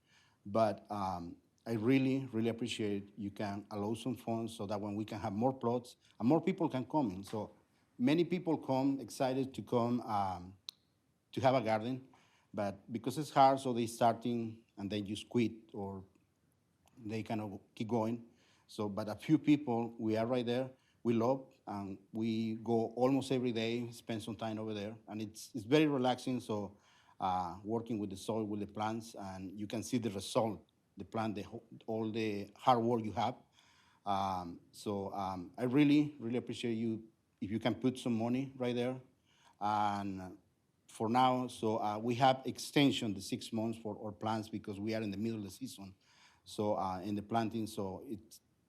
but I really, really appreciate you can allow some funds so that when we can have more plots and more people can come in. So many people come excited to come to have a garden, but because it's hard, so they starting and then just quit or they kind of keep going. So, but a few people, we are right there. We love, and we go almost every day, spend some time over there, and it's very relaxing. So, working with the soil, with the plants, and you can see the result, the plant, all the hard work you have. I really, really appreciate you if you can put some money right there. And for now, so we have extension the 6 months for our plants because we are in the middle of the season. So in the planting, so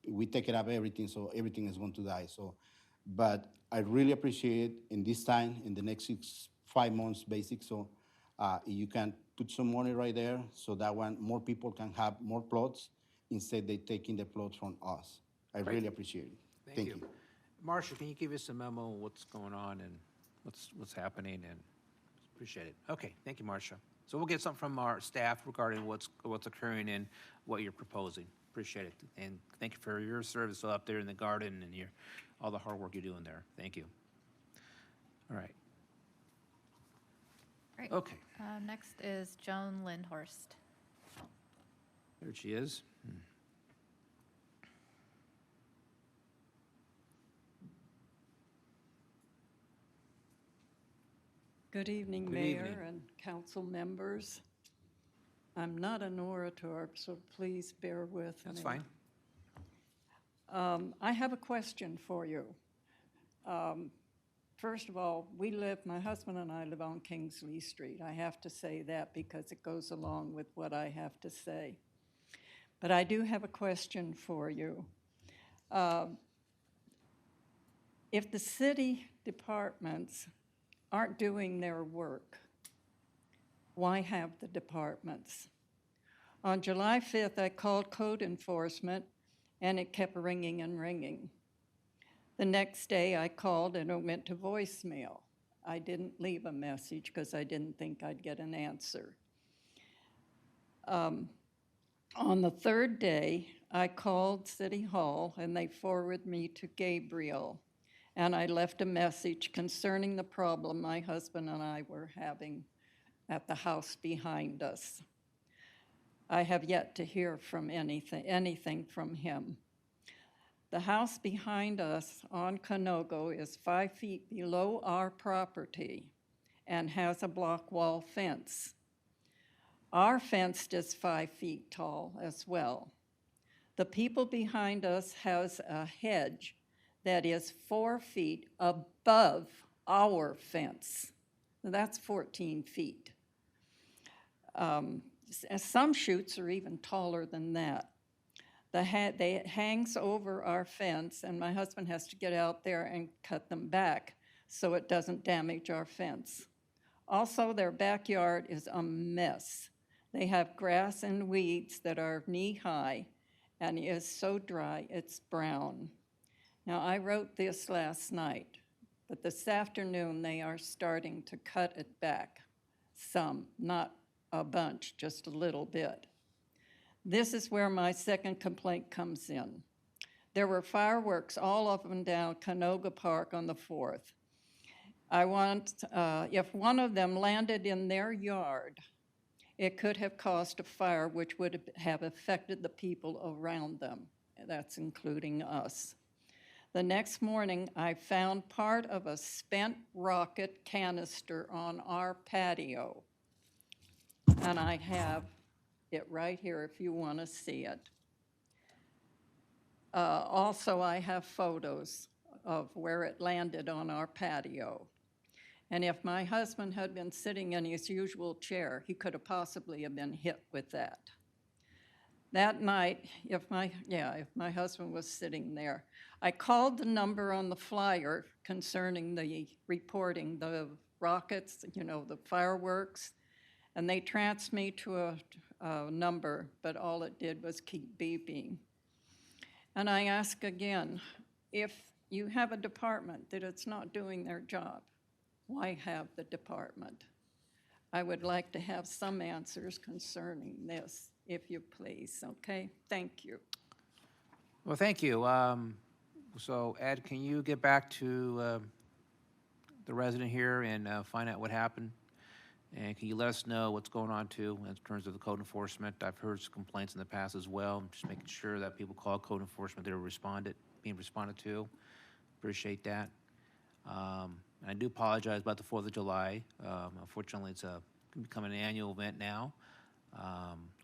we take it up everything, so everything is going to die. So, but I really appreciate in this time, in the next 5 months, basic. So you can put some money right there, so that one more people can have more plots instead they taking the plots from us. I really appreciate it. Thank you. Marcia, can you give us a memo on what's going on and what's happening? And appreciate it. Okay, thank you, Marcia. So we'll get something from our staff regarding what's occurring and what you're proposing. Appreciate it. And thank you for your service out there in the garden and all the hard work you're doing there. Thank you. All right. Great. Okay. Next is Joan Lynnhorst. There she is. Good evening, Good Mayor evening. and council members. I'm not an orator, so please bear with me. That's fine. I have a question for you. First of all, my husband and I live on Kingsley Street. I have to say that because it goes along with what I have to say. But I do have a question for you. If the city departments aren't doing their work, why have the departments? On July 5th, I called code enforcement, and it kept ringing and ringing. The next day, I called, and it went to voicemail. I didn't leave a message because I didn't think I'd get an answer. On the third day, I called City Hall, and they forwarded me to Gabriel, and I left a message concerning the problem my husband and I were having at the house behind us. I have yet to hear from anything from him. The house behind us on Canogo is 5 feet below our property and has a block wall fence. Our fence is 5 feet tall as well. The people behind us has a hedge that is 4 feet above our fence. That's 14 feet. Some chutes are even taller than that. It hangs over our fence, and my husband has to get out there and cut them back so it doesn't damage our fence. Also, their backyard is a mess. They have grass and weeds that are knee-high, and it is so dry, it's brown. Now, I wrote this last night, but this afternoon they are starting to cut it back some, not a bunch, just a little bit. This is where my second complaint comes in. There were fireworks all up and down Canoga Park on the 4th. If one of them landed in their yard, it could have caused a fire which would have affected the people around them. That's including us. The next morning, I found part of a spent rocket canister on our patio. And I have it right here if you want to see it. Also, I have photos of where it landed on our patio. And if my husband had been sitting in his usual chair, he could have possibly have been hit with that. That night, if my husband was sitting there, I called the number on the flyer concerning the reporting, the rockets, the fireworks, and they transferred me to a number, but all it did was keep beeping. And I ask again, if you have a department that it's not doing their job, why have the department? I would like to have some answers concerning this, if you please, okay? Thank you. Well, thank you. So Ed, can you get back to the resident here and find out what happened? And can you let us know what's going on too in terms of the code enforcement? I've heard some complaints in the past as well. I'm just making sure that people call code enforcement, they're being responded to. Appreciate that. And I do apologize about the 4th of July. Unfortunately, it's become an annual event now.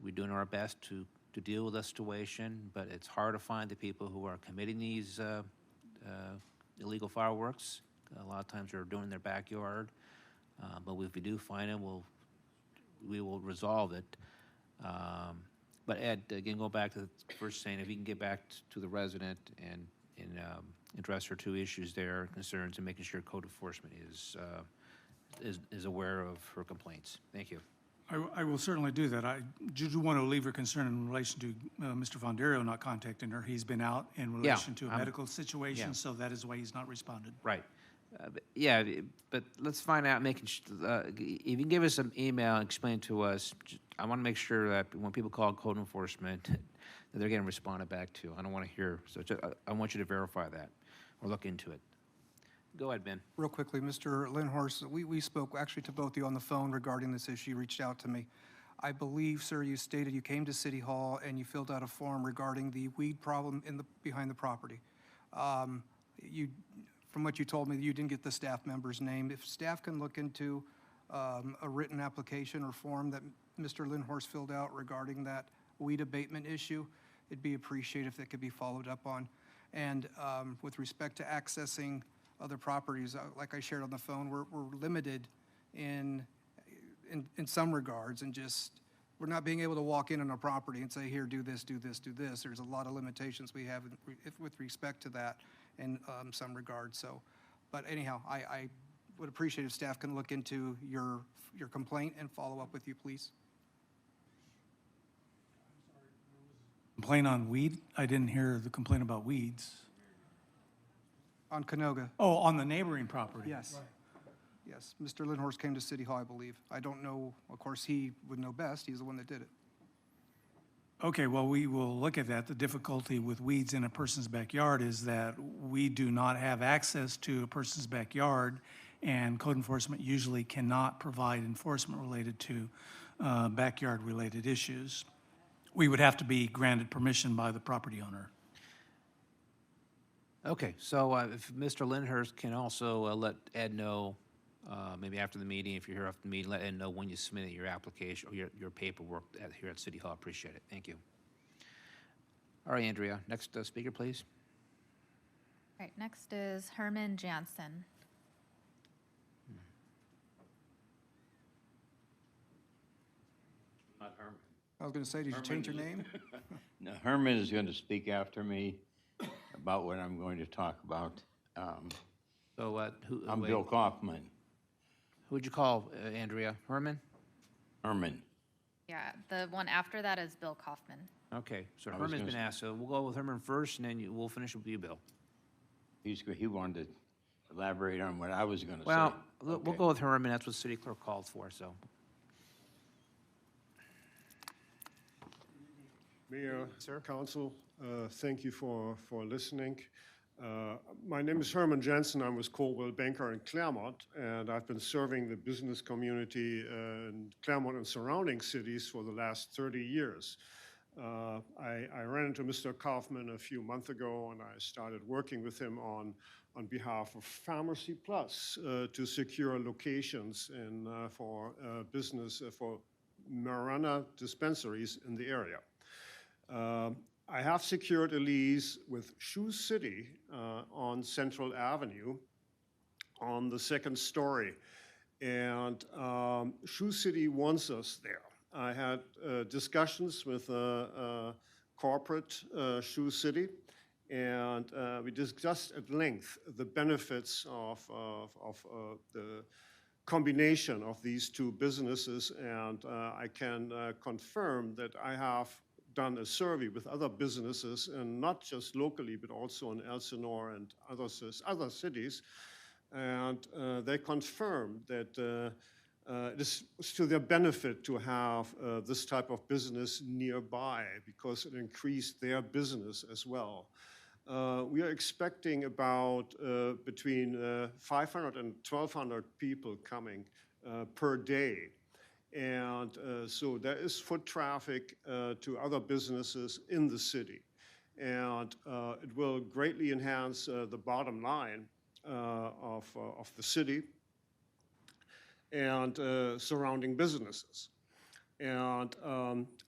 We're doing our best to deal with the situation, but it's hard to find the people who are committing these illegal fireworks. A lot of times they're doing it in their backyard. But if we do find them, we will resolve it. But Ed, again, go back to the first saying, if you can get back to the resident and address her 2 issues there, concerns, and making sure code enforcement is aware of her complaints. Thank you. I will certainly do that. I do want to leave her concern in relation to Mr. Vondario not contacting her. He's been out in relation to a medical situation, so that is why he's not responded. Right. But let's find out, if you can give us some email and explain to us, I want to make sure that when people call code enforcement, that they're getting responded back to. I don't want to hear, so I want you to verify that or look into it. Go ahead, Ben. Real quickly, Mr. Lynnhorst, we spoke actually to both of you on the phone regarding this issue. You reached out to me. I believe, sir, you stated you came to City Hall and you filled out a form regarding the weed problem behind the property. From what you told me, you didn't get the staff member's name. If staff can look into a written application or form that Mr. Lynnhorst filled out regarding that weed abatement issue, it'd be appreciated if that could be followed up on. And with respect to accessing other properties, like I shared on the phone, we're limited in some regards, and just we're not being able to walk in on a property and say, here, do this, do this, do this. There's a lot of limitations we have with respect to that in some regards. So, but anyhow, I would appreciate if staff can look into your complaint and follow up with you, please. Complaint on weed? I didn't hear the complaint about weeds. On Canoga. Oh, on the neighboring property? Yes. Right. Yes, Mr. Lynnhorst came to City Hall, I believe. I don't know, of course, he would know best. He's the one that did it. Okay, well, we will look at that. The difficulty with weeds in a person's backyard is that we do not have access to a person's backyard, and code enforcement usually cannot provide enforcement related to backyard-related issues. We would have to be granted permission by the property owner. Okay, so if Mr. Lynnhorst can also let Ed know, maybe after the meeting, if you're here after the meeting, let Ed know when you submitted your application or your paperwork here at City Hall. Appreciate it. Thank you. All right, Andrea, next speaker, please. All right, next is Herman Jansen. Not Herman. I was going to say, did you change your name? No, Herman is going to speak after me about what I'm going to talk about. I'm Bill Kaufman. Who'd you call, Andrea? Herman? Herman. Yeah, the one after that is Bill Kaufman. Okay, so Herman's been asked, so we'll go with Herman first, and then we'll finish with you, Bill. He wanted to elaborate on what I was going to say. Well, we'll go with Herman. That's what City Clerk called for, so. Mayor, Council, thank you for listening. My name is Herman Jansen. I'm with Coldwell Banker in Claremont, and I've been serving the business community in Claremont and surrounding cities for the last 30 years. I ran into Mr. Kaufman a few months ago, and I started working with him on behalf of Pharmacy Plus to secure locations for business for marijuana dispensaries in the area. I have secured a lease with Shoe City on Central Avenue on the second story. And Shoe City wants us there. I had discussions with corporate Shoe City, and we discussed at length the benefits of the combination of these two businesses, and I can confirm that I have done a survey with other businesses, and not just locally, but also in Elsinore and other cities, and they confirm that it is to their benefit to have this type of business nearby, because it increased their business as well. We are expecting about between 500 and 1,200 people coming per day. And so there is foot traffic to other businesses in the city. And it will greatly enhance the bottom line of the city and surrounding businesses. And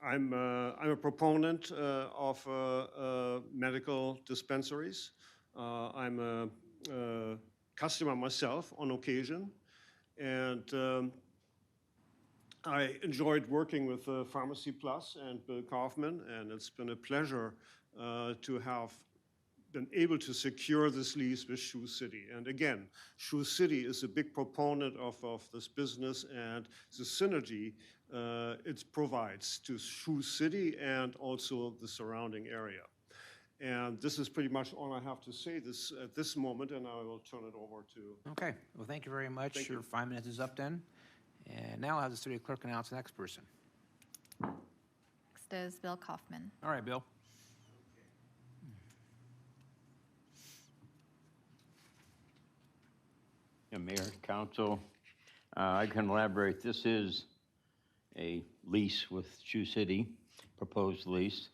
I'm a proponent of medical dispensaries. I'm a customer myself on occasion, and I enjoyed working with Pharmacy Plus and Bill Kaufman, and it's been a pleasure to have been able to secure this lease with Shoe City. And again, Shoe City is a big proponent of this business and the synergy it provides to Shoe City and also the surrounding area. And this is pretty much all I have to say at this moment, and I will turn it over to... Okay, well, thank you very much. Your 5 minutes is up then. And now I'll have the city clerk announce the next person. Next is Bill Kaufman. All right, Bill. Mayor, Council, I can elaborate. This is a lease with Shoe City, proposed lease.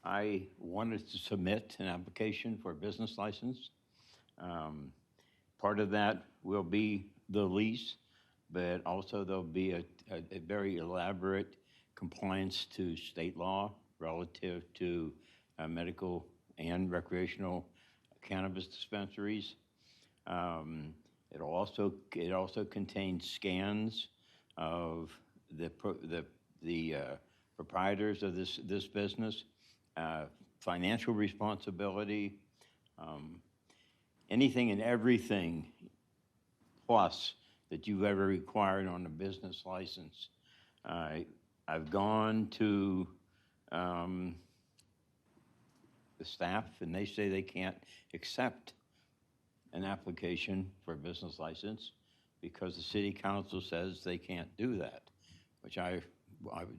I wanted to submit an application for a business license. Part of that will be the lease, but also there'll be a very elaborate compliance to state law relative to medical and recreational cannabis dispensaries. It also contains scans of the proprietors of this business, financial responsibility, anything and everything plus that you've ever required on a business license. I've gone to the staff, and they say they can't accept an application for a business license because the city council says they can't do that, which I would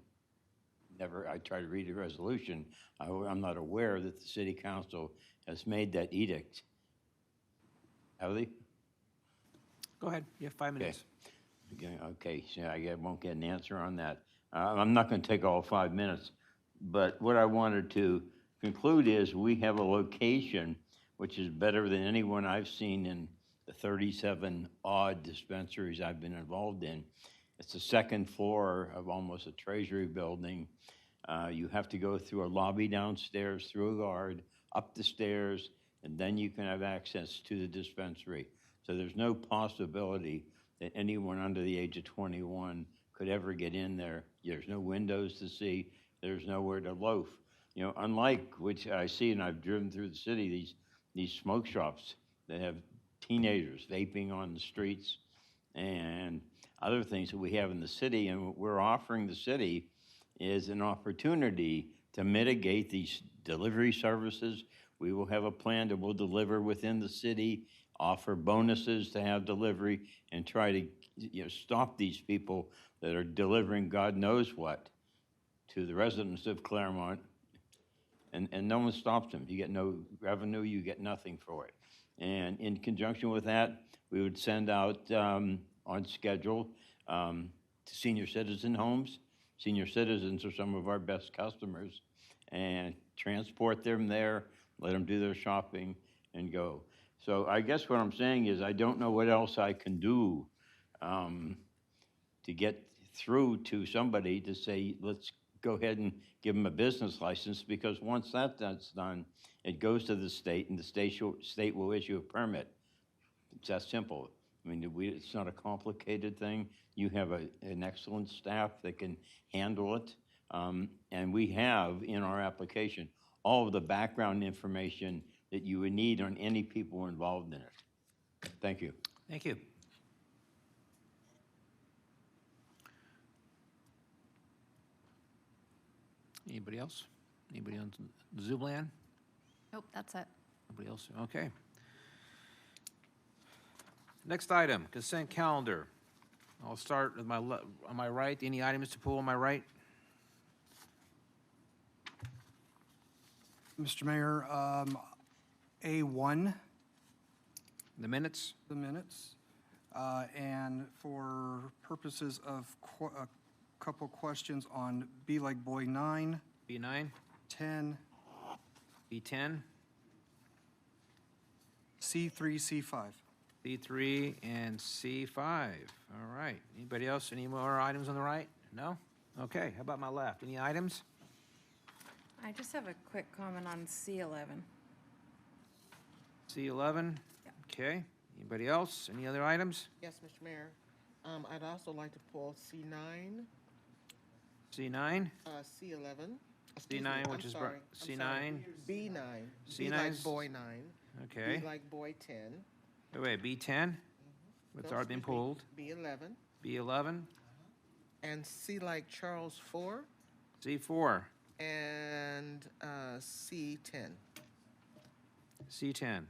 never, I try to read the resolution. I'm not aware that the city council has made that edict. Have they? Go ahead, you have 5 minutes. Okay, so I won't get an answer on that. I'm not going to take all 5 minutes, but what I wanted to conclude is we have a location which is better than anyone I've seen in the 37 odd dispensaries I've been involved in. It's the second floor of almost a treasury building. You have to go through a lobby downstairs, through a guard, up the stairs, and then you can have access to the dispensary. So there's no possibility that anyone under the age of 21 could ever get in there. There's no windows to see. There's nowhere to loaf. You know, unlike which I see, and I've driven through the city, these smoke shops that have teenagers vaping on the streets and other things that we have in the city, and what we're offering the city is an opportunity to mitigate these delivery services. We will have a plan that will deliver within the city, offer bonuses to have delivery, and try to stop these people that are delivering God knows what to the residents of Claremont, and no one stops them. You get no revenue, you get nothing for it. And in conjunction with that, we would send out on schedule to senior citizen homes. Senior citizens are some of our best customers, and transport them there, let them do their shopping, and go. So I guess what I'm saying is I don't know what else I can do to get through to somebody to say, let's go ahead and give them a business license, because once that's done, it goes to the state, and the state will issue a permit. It's that simple. I mean, it's not a complicated thing. You have an excellent staff that can handle it. And we have in our application all of the background information that you would need on any people involved in it. Thank you. Thank you. Anybody else? Anybody on Zoomland? Nope, that's it. Nobody else? Okay. Next item, consent calendar. I'll start with on my right. Any items to pull on my right? Mr. Mayor, A1, The minutes? the minutes. And for purposes of a couple questions on Be Like Boy 9, B9? 10, B10? C3, C5. C3 and C5. All right. Anybody else? Any more items on the right? No? Okay. How about my left? Any items? I just have a quick comment on C11. C11? Okay. Anybody else? Any other items? Yes, Mr. Mayor. I'd also like to pull C9, C9? C11. Excuse me, C9, I'm which is sorry, I'm sorry. C9? B9. Be C9 like 's- boy 9. Okay. Be like boy 10. Wait, B10? It's already been pulled. B11. B11? And C like Charles 4. C4? And C10. C10.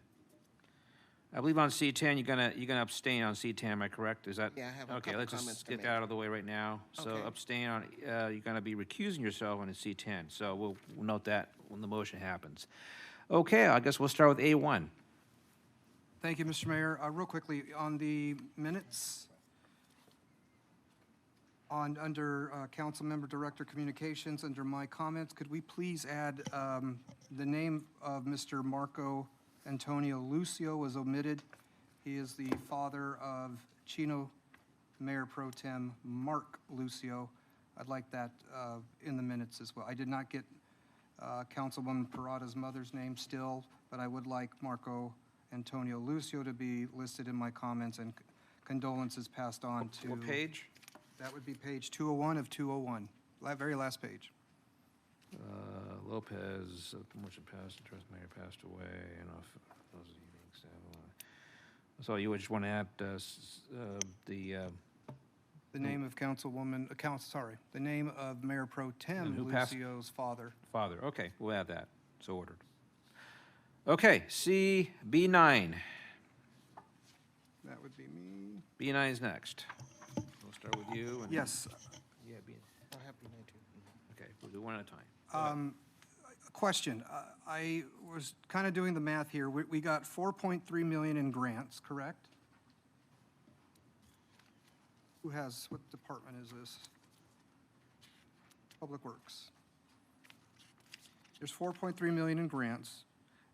I believe on C10, you're gonna abstain on C10, am I correct? Is that? Yeah, I have a Okay, couple let's comments just to get make. that out of the way right now. So Okay. abstain on, you're gonna be recusing yourself on the C10, so we'll note that when the motion happens. Okay, I guess we'll start with A1. Thank you, Mr. Mayor. Real quickly, on the minutes, under Councilmember Director Communications, under my comments, could we please add the name of Mr. Marco Antonio Lucio was omitted. He is the father of Chino Mayor Pro Tem Mark Lucio. I'd like that in the minutes as well. I did not get Councilwoman Parada's mother's name still, but I would like Marco Antonio Lucio to be listed in my comments and condolences passed on to. What page? That would be page 201 of 201, very last page. Lopez, promotion passed, the trust mayor passed away, and so you would just want to add The name of Councilwoman, the name of Mayor Pro Tem who passed? Lucio's father. Father, okay, we'll add that, so ordered. Okay, C, B9. That would be me. B9 is next. We'll start with you. And Yes. Yeah, B. I have B9 too. Okay, we'll do one at a time. A question. I was kind of doing the math here. We got 4.3 million in grants, correct? What department is this? Public Works. There's 4.3 million in grants,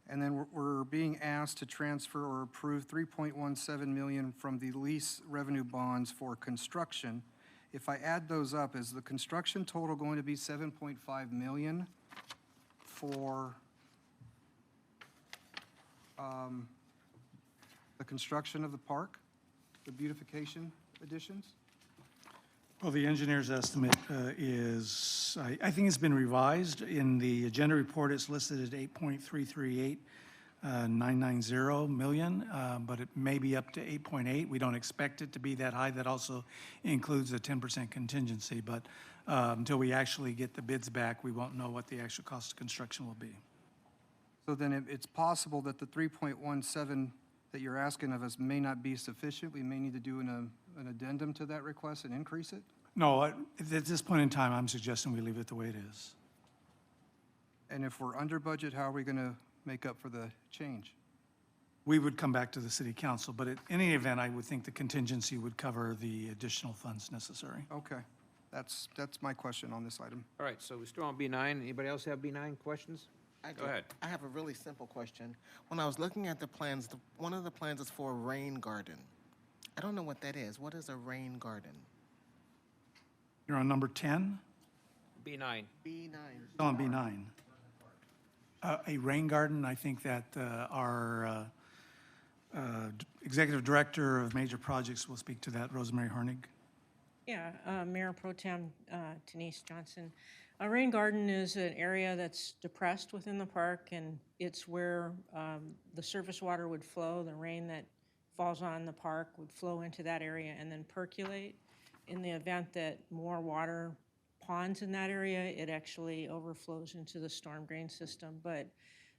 and then we're being asked to transfer or approve 3.17 million from the lease revenue bonds for construction. If I add those up, is the construction total going to be 7.5 million for the construction of the park, the beautification additions? Well, the engineer's estimate is, I think it's been revised. In the agenda report, it's listed at 8.338,990 million, but it may be up to 8.8. We don't expect it to be that high. That also includes a 10% contingency, but until we actually get the bids back, we won't know what the actual cost of construction will be. So then it's possible that the 3.17 that you're asking of us may not be sufficient. We may need to do an addendum to that request and increase it? No, at this point in time, I'm suggesting we leave it the way it is. And if we're under budget, how are we going to make up for the change? We would come back to the city council, but in any event, I would think the contingency would cover the additional funds necessary. Okay, that's my question on this item. All right, so we're still on B9. Anybody else have B9 questions? Go ahead. I have a really simple question. When I was looking at the plans, one of the plans is for a rain garden. I don't know what that is. What is a rain garden? You're on number 10? B9. B9. Still on B9. A rain garden, I think that our Executive Director of Major Projects will speak to that, Rosemary Harnig. Yeah, Mayor Pro Tem Denise Johnson. Rain Garden is an area that's depressed within the park, and it's where the surface water would flow. The rain that falls on the park would flow into that area and then percolate. In the event that more water ponds in that area, it actually overflows into the storm drain system. But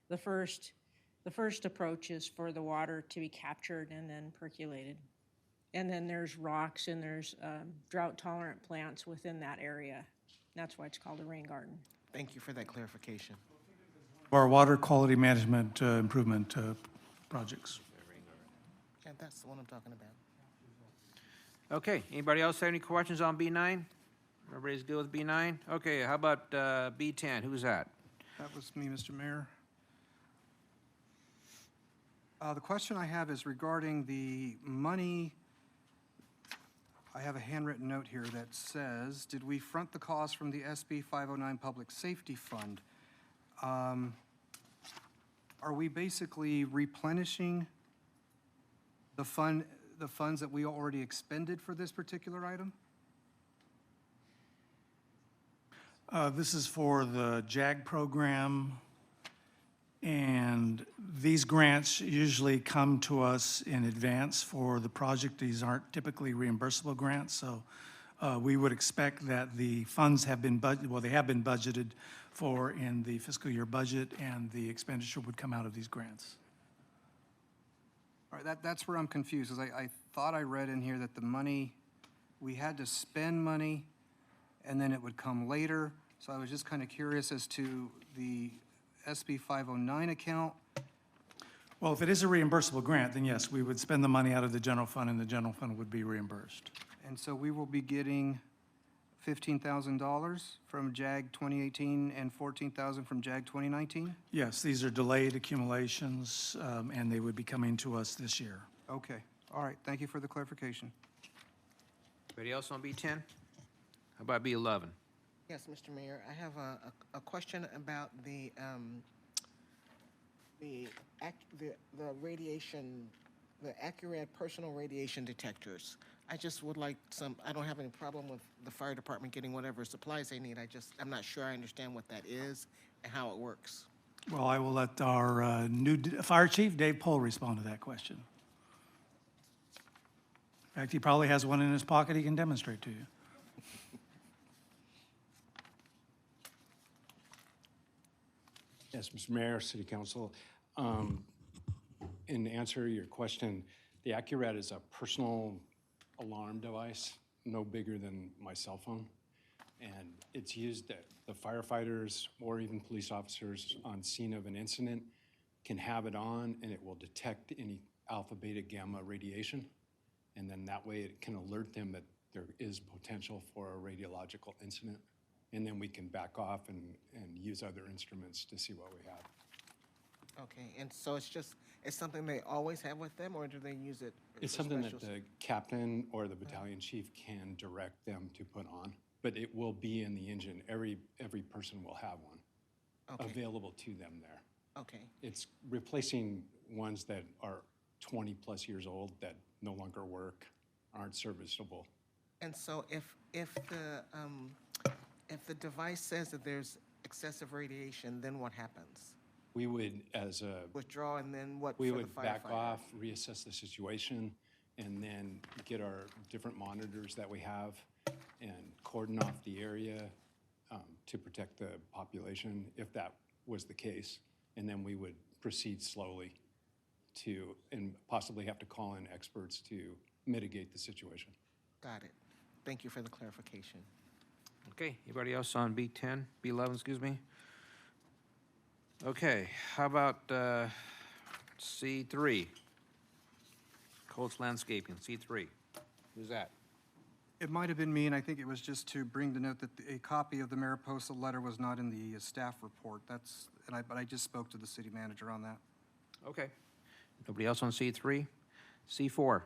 the first approach is for the water to be captured and then percolated. And then there's rocks and there's drought-tolerant plants within that area. That's why it's called a rain garden. Thank you for that clarification. Our water quality management improvement projects. Yeah, that's the one I'm talking about. Okay, anybody else have any questions on B9? Everybody's good with B9? Okay, how about B10? Who's that? That was me, Mr. Mayor. The question I have is regarding the money. I have a handwritten note here that says, did we front the cost from the SB 509 Public Safety Fund? Are we basically replenishing the funds that we already expended for this particular item? This is for the JAG program, and these grants usually come to us in advance for the project. These aren't typically reimbursable grants, so we would expect that the funds have been they have been budgeted for in the fiscal year budget, and the expenditure would come out of these grants. All right, that's where I'm confused, because I thought I read in here that the money, we had to spend money, and then it would come later. So I was just kind of curious as to the SB 509 account. Well, if it is a reimbursable grant, then yes, we would spend the money out of the general fund, and the general fund would be reimbursed. And so we will be getting $15,000 from JAG 2018 and $14,000 from JAG 2019? Yes, these are delayed accumulations, and they would be coming to us this year. Okay, all right, thank you for the clarification. Anybody else on B10? How about B11? Yes, Mr. Mayor, I have a question about the radiation, the accurate personal radiation detectors. I just would like I don't have any problem with the fire department getting whatever supplies they need. I'm not sure I understand what that is and how it works. Well, I will let our new Fire Chief, Dave Pohl, respond to that question. In fact, he probably has one in his pocket he can demonstrate to you. Yes, Mr. Mayor, City Council. In answer to your question, the Accurat is a personal alarm device, no bigger than my cell phone. And it's used that the firefighters or even police officers on scene of an incident can have it on, and it will detect any alpha, beta, gamma radiation. And then that way it can alert them that there is potential for a radiological incident. And then we can back off and use other instruments to see what we have. Okay, and so it's something they always have with them, or do they use it? It's something that the captain or the battalion chief can direct them to put on, but it will be in the engine. Every person will have one available to them there. Okay. It's replacing ones that are 20 plus years old that no longer work, aren't serviceable. And so if the device says that there's excessive radiation, then what happens? We would, as a withdraw, and then what? We for would the back firefighter? off, reassess the situation, and then get our different monitors that we have and cordon off the area to protect the population, if that was the case. And then we would proceed slowly and possibly have to call in experts to mitigate the situation. Got it. Thank you for the clarification. Okay, anybody else on B10, B11, excuse me? Okay, how about C3? Colts Landscaping, C3. Who's that? It might have been me, and I think it was just to bring the note that a copy of the Mariposa letter was not in the staff report. But I just spoke to the city manager on that. Okay. Nobody else on C3? C4,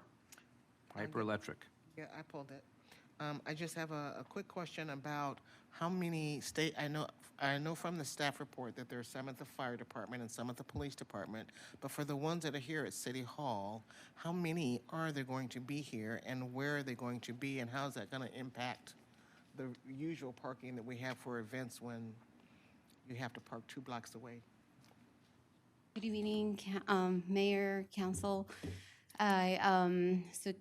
Piper Electric. Yeah, I pulled it. I just have a quick question about how many I know from the staff report that there are some at the fire department and some at the police department, but for the ones that are here at City Hall, how many are there going to be here, and where are they going to be, and how is that going to impact the usual parking that we have for events when you have to park 2 blocks away? Good evening, Mayor, Council. So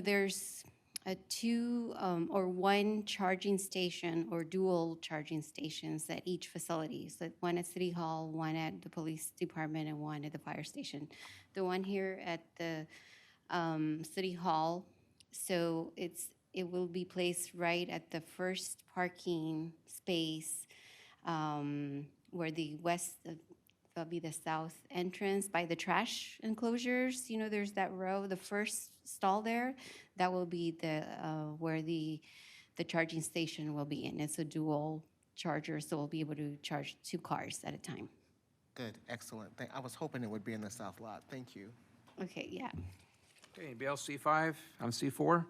there's a 2 or 1 charging station or dual charging stations at each facility. So 1 at City Hall, 1 at the police department, and 1 at the fire station. The one here at the City Hall, so it will be placed right at the first parking space where the that'll be the south entrance by the trash enclosures. You know, there's that row, the first stall there. That will be where the charging station will be in. It's a dual charger, so we'll be able to charge 2 cars at a time. Good, excellent. I was hoping it would be in the south lot. Thank you. Okay, yeah. Okay, anybody else C5? I'm C4.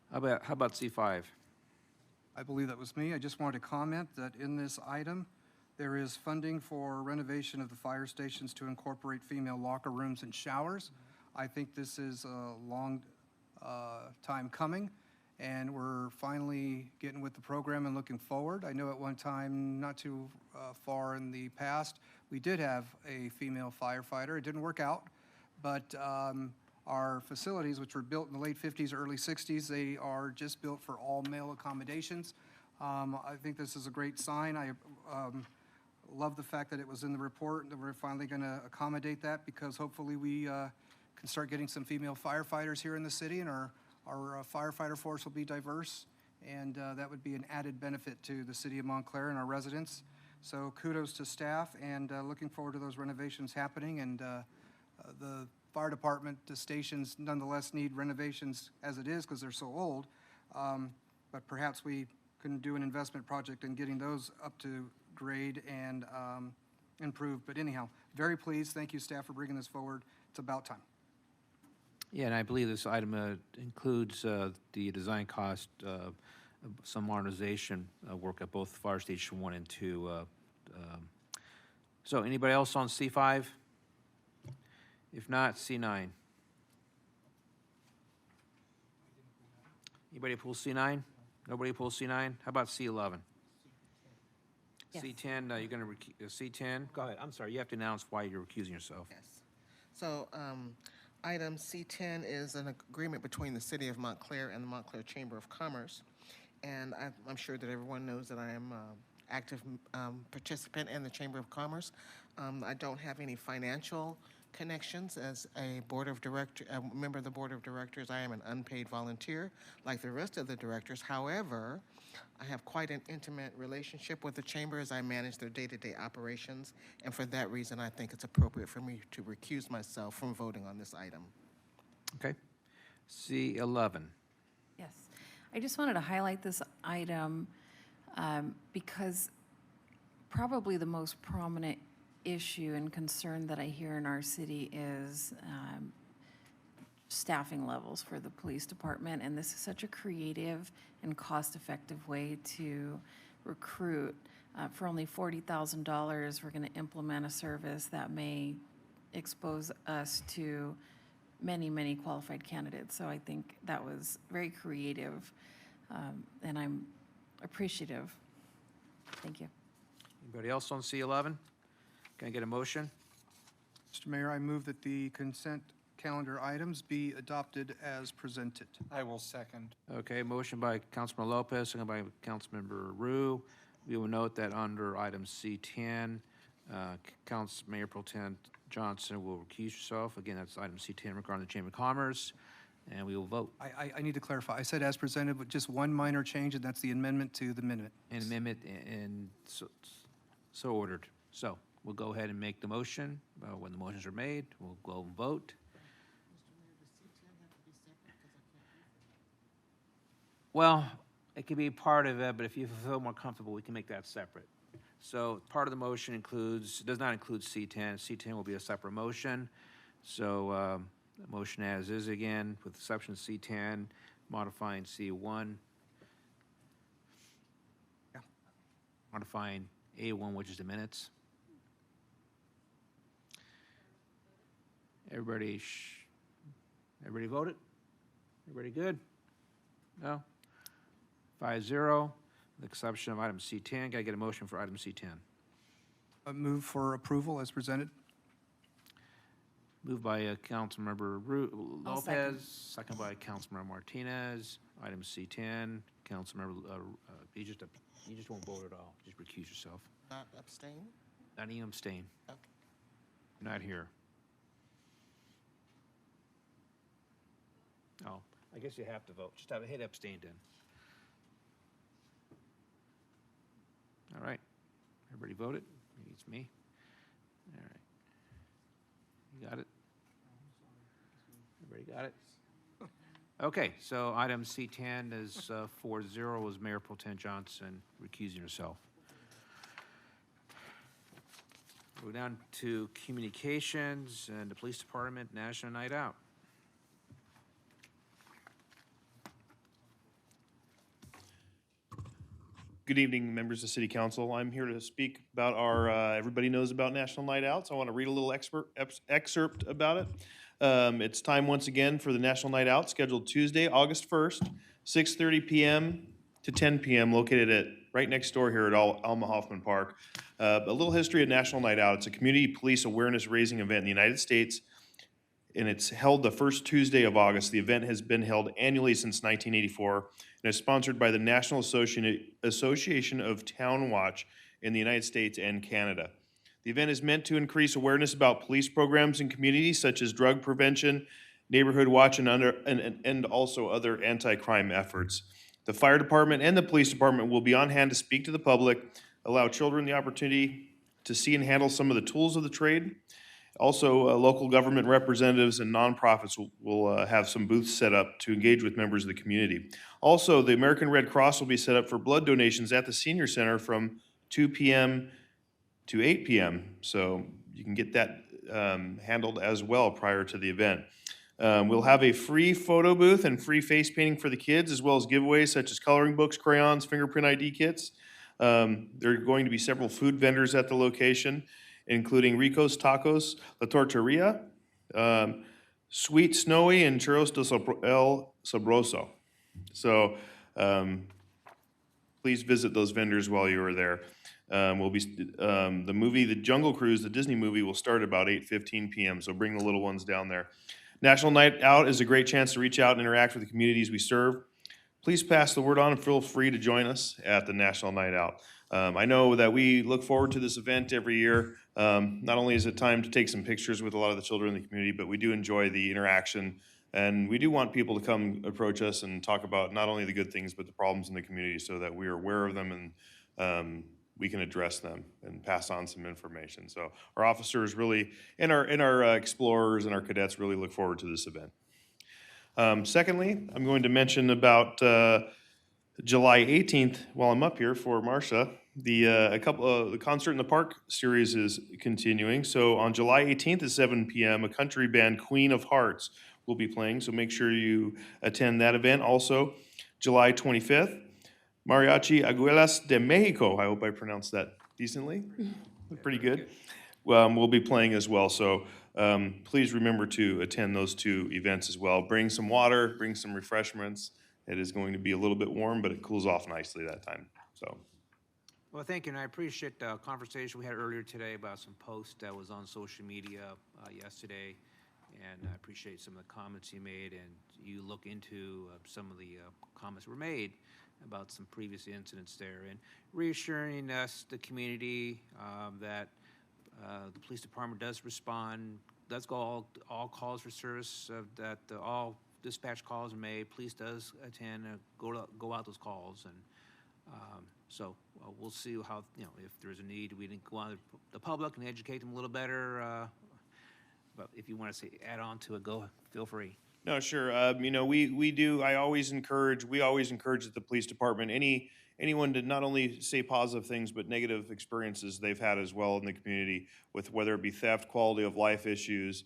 How about C5? I believe that was me. I just wanted to comment that in this item, there is funding for renovation of the fire stations to incorporate female locker rooms and showers. I think this is a long time coming, and we're finally getting with the program and looking forward. I know at one time, not too far in the past, we did have a female firefighter. It didn't work out, but our facilities, which were built in the late 50s, early 60s, they are just built for all male accommodations. I think this is a great sign. I love the fact that it was in the report, that we're finally going to accommodate that, because hopefully we can start getting some female firefighters here in the city, and our firefighter force will be diverse, and that would be an added benefit to the city of Montclair and our residents. So kudos to staff, and looking forward to those renovations happening. And the fire department, the stations nonetheless need renovations as it is because they're so old, but perhaps we can do an investment project in getting those up to grade and improved. But anyhow, very pleased. Thank you, staff, for bringing this forward. It's about time. Yeah, and I believe this item includes the design cost, some modernization work at both Fire Station 1 and 2. So anybody else on C5? If not, C9. Anybody pull C9? Nobody pull C9? How about C11? Yes. C10, you're going to C10. Go ahead. I'm sorry. You have to announce why you're recusing yourself. Yes. So item C10 is an agreement between the City of Montclair and the Montclair Chamber of Commerce. And I'm sure that everyone knows that I am an active participant in the Chamber of Commerce. I don't have any financial connections as a member of the board of directors. I am an unpaid volunteer like the rest of the directors. However, I have quite an intimate relationship with the chamber as I manage their day-to-day operations, and for that reason I think it's appropriate for me to recuse myself from voting on this item. Okay. C11. Yes. I just wanted to highlight this item because probably the most prominent issue and concern that I hear in our city is staffing levels for the police department, and this is such a creative and cost-effective way to recruit. For only $40,000, we're going to implement a service that may expose us to many, many qualified candidates. So I think that was very creative, and I'm appreciative. Thank you. Anybody else on C11? Can I get a motion? Mr. Mayor, I move that the consent calendar items be adopted as presented. I will second. Okay, motion by Councilman Lopez, second by Councilmember Rue. We will note that under item C10, Mayor Pro Tem Johnson will recuse herself. Again, that's item C10 regarding the Chamber of Commerce, and we will vote. I need to clarify. I said as presented, but just one minor change, and that's the amendment to the minute. An amendment, and so ordered. So we'll go ahead and make the motion. When the motions are made, we'll go and vote. Well, it can be part of it, but if you feel more comfortable, we can make that separate. So part of the motion does not include C10. C10 will be a separate motion. So the motion as is again, with the exception of C10, modifying C1, modifying A1, which is the minutes. Everybody voted? Everybody good? No? 5-0, with the exception of item C10. Got to get a motion for item C10. Move for approval as presented. Moved by Councilmember I'll second. Lopez, second by Councilmember Martinez. Item C10, Councilmember, you just won't vote at all. Just recuse yourself. Not abstain? Not even abstain. Okay. You're not here. Oh, I guess you have to vote. Just hit abstain then. All right. Everybody voted? Maybe it's me. All right. You got it? Everybody got it? Okay, so item C10 is 4-0, was Mayor Pro Tem Johnson recusing herself. We're down to communications and the Police Department National Night Out. Good evening, members of City Council. I'm here to speak about our, everybody knows about National Night Out, so I want to read a little excerpt about it. It's time once again for the National Night Out, scheduled Tuesday, August 1st, 6:30 p.m. to 10 p.m., located at right next door here at Alma Hoffman Park. A little history of National Night Out. It's a community police awareness raising event in the United States, and it's held the first Tuesday of August. The event has been held annually since 1984, and is sponsored by the National Association of Town Watch in the United States and Canada. The event is meant to increase awareness about police programs in communities such as drug prevention, neighborhood watch, and also other anti-crime efforts. The fire department and the police department will be on hand to speak to the public, allow children the opportunity to see and handle some of the tools of the trade. Also, local government representatives and nonprofits will have some booths set up to engage with members of the community. Also, the American Red Cross will be set up for blood donations at the Senior Center from 2 p.m. to 8 p.m. So you can get that handled as well prior to the event. We'll have a free photo booth and free face painting for the kids, as well as giveaways such as coloring books, crayons, fingerprint ID kits. There are going to be several food vendors at the location, including Rico's Tacos, La Torteria, Sweet Snowy, and Churros de El Sabroso. So please visit those vendors while you are there. The movie, The Jungle Cruise, the Disney movie, will start about 8:15 p.m., so bring the little ones down there. National Night Out is a great chance to reach out and interact with the communities we serve. Please pass the word on and feel free to join us at the National Night Out. I know that we look forward to this event every year. Not only is it time to take some pictures with a lot of the children in the community, but we do enjoy the interaction, and we do want people to come approach us and talk about not only the good things, but the problems in the community so that we are aware of them and we can address them and pass on some information. So our officers really, and our explorers and our cadets really look forward to this event. Secondly, I'm going to mention about July 18th, while I'm up here for Marcia, the Concert in the Park series is continuing. So on July 18th at 7 p.m., a country band, Queen of Hearts, will be playing. So make sure you attend that event. Also, July 25th, Mariachi Aguilas de Mexico, I hope I pronounced that decently, pretty good, will be playing as well. So please remember to attend those two events as well. Bring some water, bring some refreshments. It is going to be a little bit warm, but it cools off nicely that time. So. Well, thank you, and I appreciate the conversation we had earlier today about some posts that was on social media yesterday, and I appreciate some of the comments you made, and you look into some of the comments were made about some previous incidents there, and reassuring us, the community, that the police department does respond, does go all calls for service, that all dispatch calls are made, police does attend, go out those calls, and so we'll see how, if there's a need, we didn't go out to the public and educate them a little better, but if you want to add on to it, feel free. No, sure. We always encourage at the police department, anyone to not only say positive things, but negative experiences they've had as well in the community with whether it be theft, quality of life issues,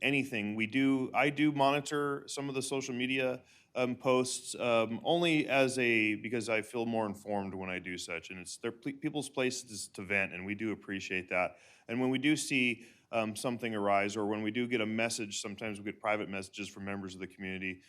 anything. I do monitor some of the social media posts only because I feel more informed when I do such, and it's people's places to vent, and we do appreciate that. And when we do see something arise, or when we do get a message, sometimes we get private messages from members of the community.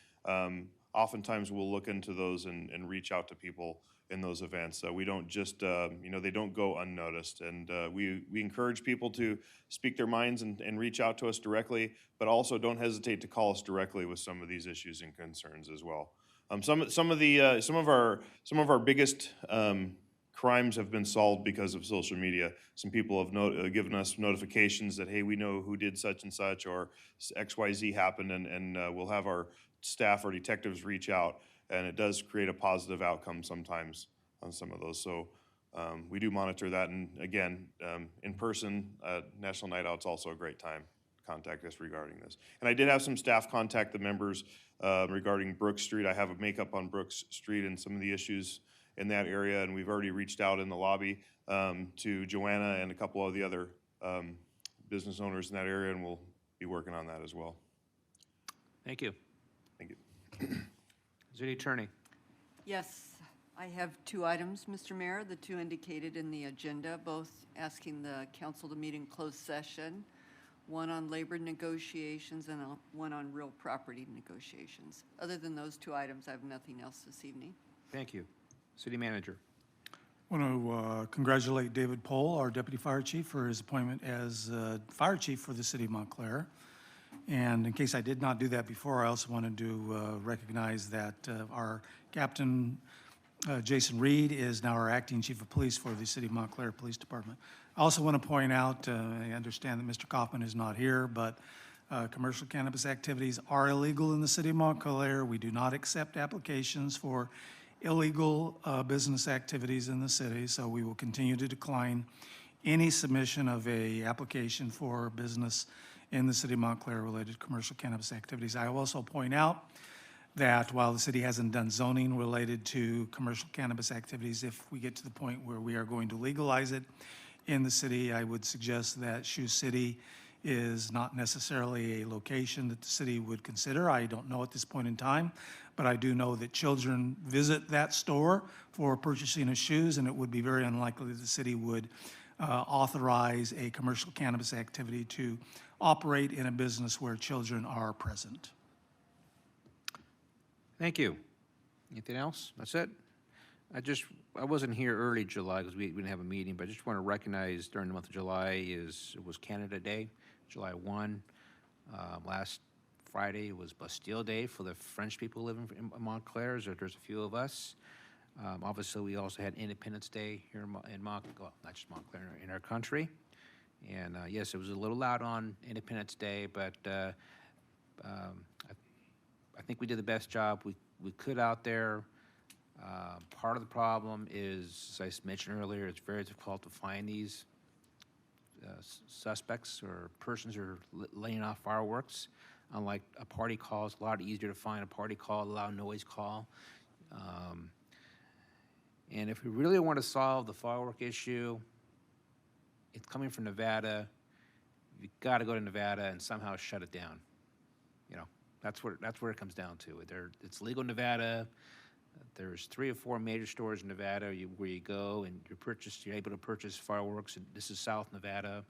Oftentimes we'll look into those and reach out to people in those events. We don't just, they don't go unnoticed. And we encourage people to speak their minds and reach out to us directly, but also don't hesitate to call us directly with some of these issues and concerns as well. Some of our biggest crimes have been solved because of social media. Some people have given us notifications that, hey, we know who did such and such, or XYZ happened, and we'll have our staff or detectives reach out, and it does create a positive outcome sometimes on some of those. So we do monitor that, and again, in person, National Night Out's also a great time to contact us regarding this. And I did have some staff contact the members regarding Brooks Street. I have a makeup on Brooks Street and some of the issues in that area, and we've already reached out in the lobby to Joanna and a couple of the other business owners in that area, and we'll be working on that as well. Thank you. Thank you. City Attorney. Yes, I have 2 items, Mr. Mayor, the 2 indicated in the agenda, both asking the council to meet in closed session, one on labor negotiations and one on real property negotiations. Other than those 2 items, I have nothing else this evening. Thank you. City Manager. I want to congratulate David Pohl, our Deputy Fire Chief, for his appointment as Fire Chief for the City of Montclair. And in case I did not do that before, I also wanted to recognize that our Captain Jason Reed is now our Acting Chief of Police for the City of Montclair Police Department. I also want to point out, I understand that Mr. Kaufman is not here, but commercial cannabis activities are illegal in the City of Montclair. We do not accept applications for illegal business activities in the city, so we will continue to decline any submission of a application for business in the City of Montclair related to commercial cannabis activities. I will also point out that while the city hasn't done zoning related to commercial cannabis activities, if we get to the point where we are going to legalize it in the city, I would suggest that Shoe City is not necessarily a location that the city would consider. I don't know at this point in time, but I do know that children visit that store for purchasing of shoes, and it would be very unlikely that the city would authorize a commercial cannabis activity to operate in a business where children are present. Thank you. Anything else? That's it? I wasn't here early July because we didn't have a meeting, but I just want to recognize during the month of July it was Canada Day, July 1. Last Friday was Bastille Day for the French people living in Montclair. There's a few of us. Obviously, we also had Independence Day here in Montclair, well, not just Montclair, in our country. And yes, it was a little loud on Independence Day, but I think we did the best job we could out there. Part of the problem is, as I mentioned earlier, it's very difficult to find these suspects or persons who are laying off fireworks. Unlike a party call, it's a lot easier to find a party call, a loud noise call. And if we really want to solve the firework issue, it's coming from Nevada. You've got to go to Nevada and somehow shut it down. You know, that's where it comes down to. It's legal in Nevada. There's 3 or 4 major stores in Nevada where you go and you're able to purchase fireworks. And this is South Nevada.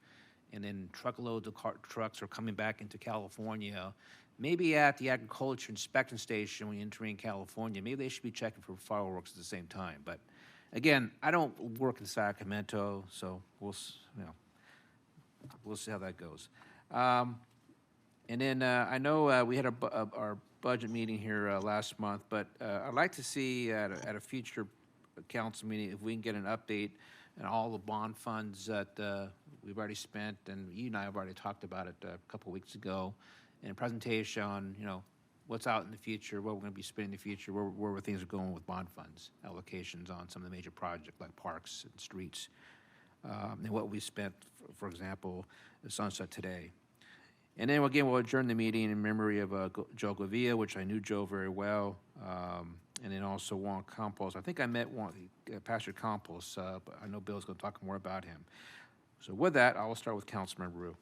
And then truckloads of trucks are coming back into California. Maybe at the agriculture inspection station when you're entering California, maybe they should be checking for fireworks at the same time. But again, I don't work in Sacramento, so we'll see how that goes. And then I know we had our budget meeting here last month, but I'd like to see at a future council meeting if we can get an update on all the bond funds that we've already spent, and you and I have already talked about it a couple weeks ago, and a presentation on, what's out in the future, what we're going to be spending in the future, where things are going with bond funds, allocations on some of the major projects like parks and streets, and what we spent, for example, at Sunset today. And then again, we'll adjourn the meeting in memory of Joe Gavia, which I knew Joe very well, and then also Juan Campos. I think I met Pastor Campos, but I know Bill's going to talk more about him. So with that, I will start with Councilmember Rue.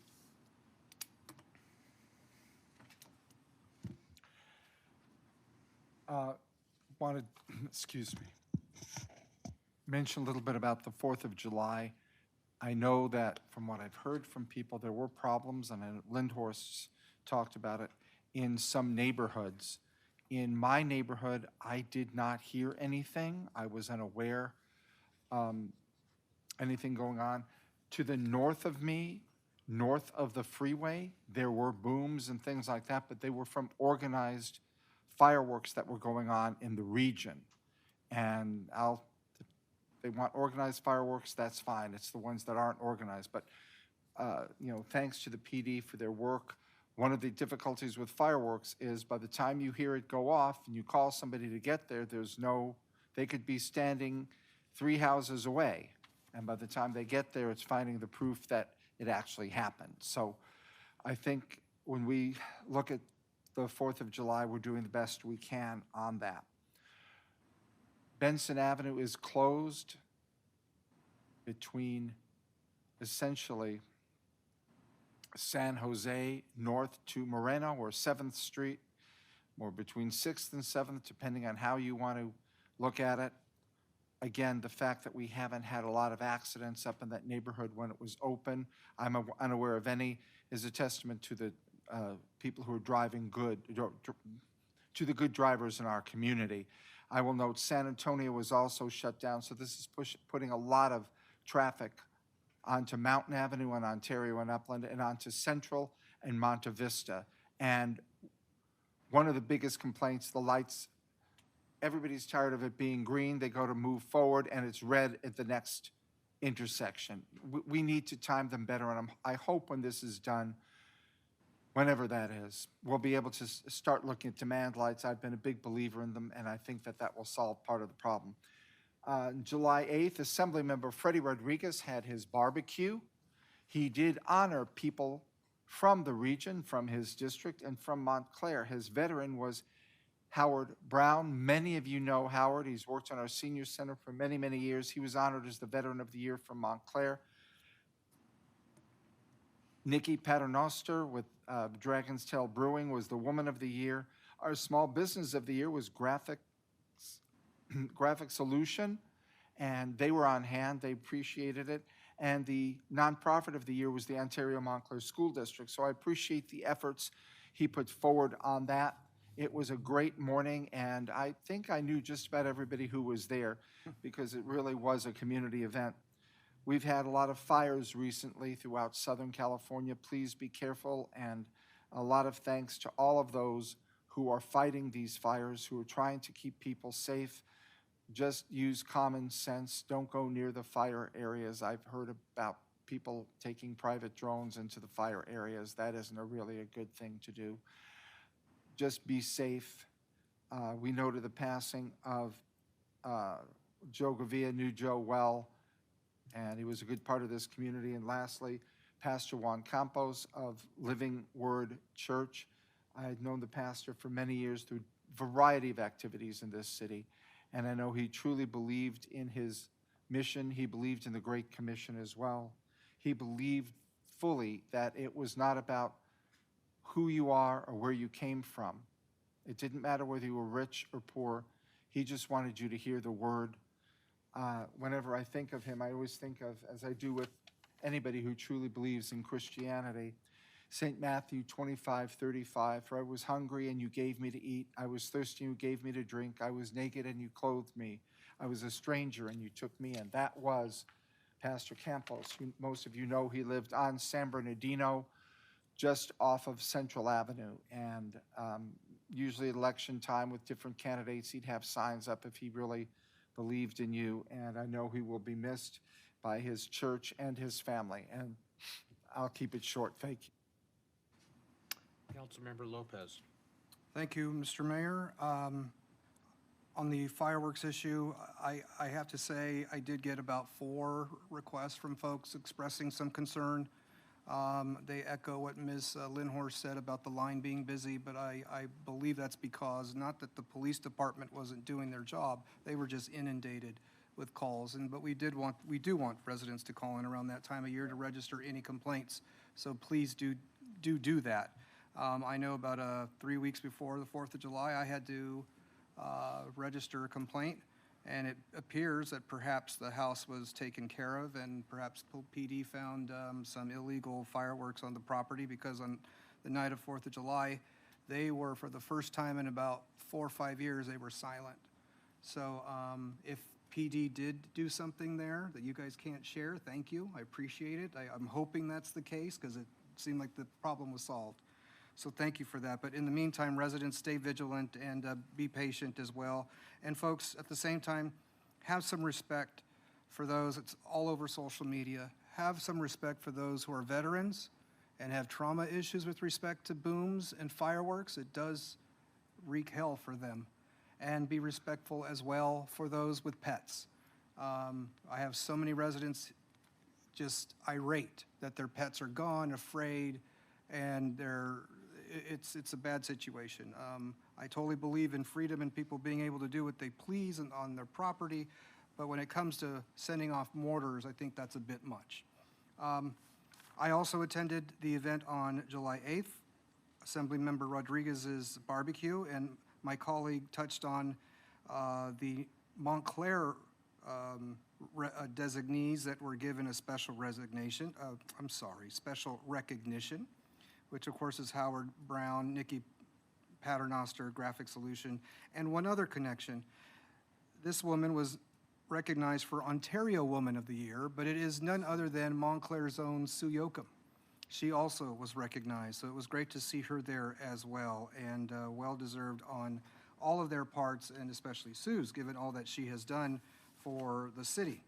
Wanted, excuse me, mention a little bit about the 4th of July. I know that from what I've heard from people, there were problems, and Lyndhorst talked about it, in some neighborhoods. In my neighborhood, I did not hear anything. I was unaware anything going on. To the north of me, north of the freeway, there were booms and things like that, but they were from organized fireworks that were going on in the region. And they want organized fireworks, that's fine. It's the ones that aren't organized. But, thanks to the PD for their work. One of the difficulties with fireworks is by the time you hear it go off and you call somebody to get there, they could be standing 3 houses away. And by the time they get there, it's finding the proof that it actually happened. So I think when we look at the 4th of July, we're doing the best we can on that. Benson Avenue is closed between essentially San Jose north to Moreno, or 7th Street, or between 6th and 7th, depending on how you want to look at it. Again, the fact that we haven't had a lot of accidents up in that neighborhood when it was open, I'm unaware of any, is a testament to the people who are driving good, to the good drivers in our community. I will note San Antonio was also shut down, so this is putting a lot of traffic onto Mountain Avenue and Ontario and Upland and onto Central and Monte Vista. And one of the biggest complaints, the lights, everybody's tired of it being green. They go to move forward and it's red at the next intersection. We need to time them better, and I hope when this is done, whenever that is, we'll be able to start looking at demand lights. I've been a big believer in them, and I think that that will solve part of the problem. July 8th, Assemblymember Freddie Rodriguez had his barbecue. He did honor people from the region, from his district, and from Montclair. His veteran was Howard Brown. Many of you know Howard. He's worked on our senior center for many, many years. He was honored as the Veteran of the Year from Montclair. Nikki Paternoster with Dragon's Tail Brewing was the Woman of the Year. Our Small Business of the Year was Graphic Solution, and they were on hand. They appreciated it. And the Nonprofit of the Year was the Ontario Montclair School District. So I appreciate the efforts he put forward on that. It was a great morning, and I think I knew just about everybody who was there because it really was a community event. We've had a lot of fires recently throughout Southern California. Please be careful, and a lot of thanks to all of those who are fighting these fires, who are trying to keep people safe. Just use common sense. Don't go near the fire areas. I've heard about people taking private drones into the fire areas. That isn't really a good thing to do. Just be safe. We noted the passing of Joe Gavia, knew Joe well, and he was a good part of this community. And lastly, Pastor Juan Campos of Living Word Church. I had known the pastor for many years through a variety of activities in this city, and I know he truly believed in his mission. He believed in the Great Commission as well. He believed fully that it was not about who you are or where you came from. It didn't matter whether you were rich or poor. He just wanted you to hear the word. Whenever I think of him, I always think of, as I do with anybody who truly believes in Christianity, St. Matthew 25:35, for I was hungry and you gave me to eat. I was thirsty and you gave me to drink. I was naked and you clothed me. I was a stranger and you took me in. That was Pastor Campos. Most of you know he lived on San Bernardino, just off of Central Avenue. And usually at election time with different candidates, he'd have signs up if he really believed in you. And I know he will be missed by his church and his family. And I'll keep it short. Thank you. Councilmember Lopez. Thank you, Mr. Mayor. On the fireworks issue, I have to say I did get about 4 requests from folks expressing some concern. They echo what Ms. Lynnhorst said about the line being busy, but I believe that's because not that the police department wasn't doing their job, they were just inundated with calls. But we do want residents to call in around that time of year to register any complaints. So please do that. I know about 3 weeks before the 4th of July, I had to register a complaint, and it appears that perhaps the house was taken care of, and perhaps PD found some illegal fireworks on the property, because on the night of 4th of July, they were, for the first time in about 4 or 5 years, they were silent. So if PD did do something there that you guys can't share, thank you, I appreciate it. I'm hoping that's the case, because it seemed like the problem was solved. So thank you for that. But in the meantime, residents, stay vigilant and be patient as well. And folks, at the same time, have some respect for those, it's all over social media, have some respect for those who are veterans and have trauma issues with respect to booms and fireworks. It does wreak hell for them. And be respectful as well for those with pets. I have so many residents just irate that their pets are gone, afraid, and it's a bad situation. I totally believe in freedom and people being able to do what they please on their property, but when it comes to sending off mortars, I think that's a bit much. I also attended the event on July 8th, Assemblymember Rodriguez's barbecue, and my colleague touched on the Montclair designees that were given a special special recognition, which of course is Howard Brown, Nikki Paternoster, Graphic Solution, and one other connection. This woman was recognized for Ontario Woman of the Year, but it is none other than Montclair's own Sue Yoakum. She also was recognized, so it was great to see her there as well, and well-deserved on all of their parts, and especially Sue's, given all that she has done for the city.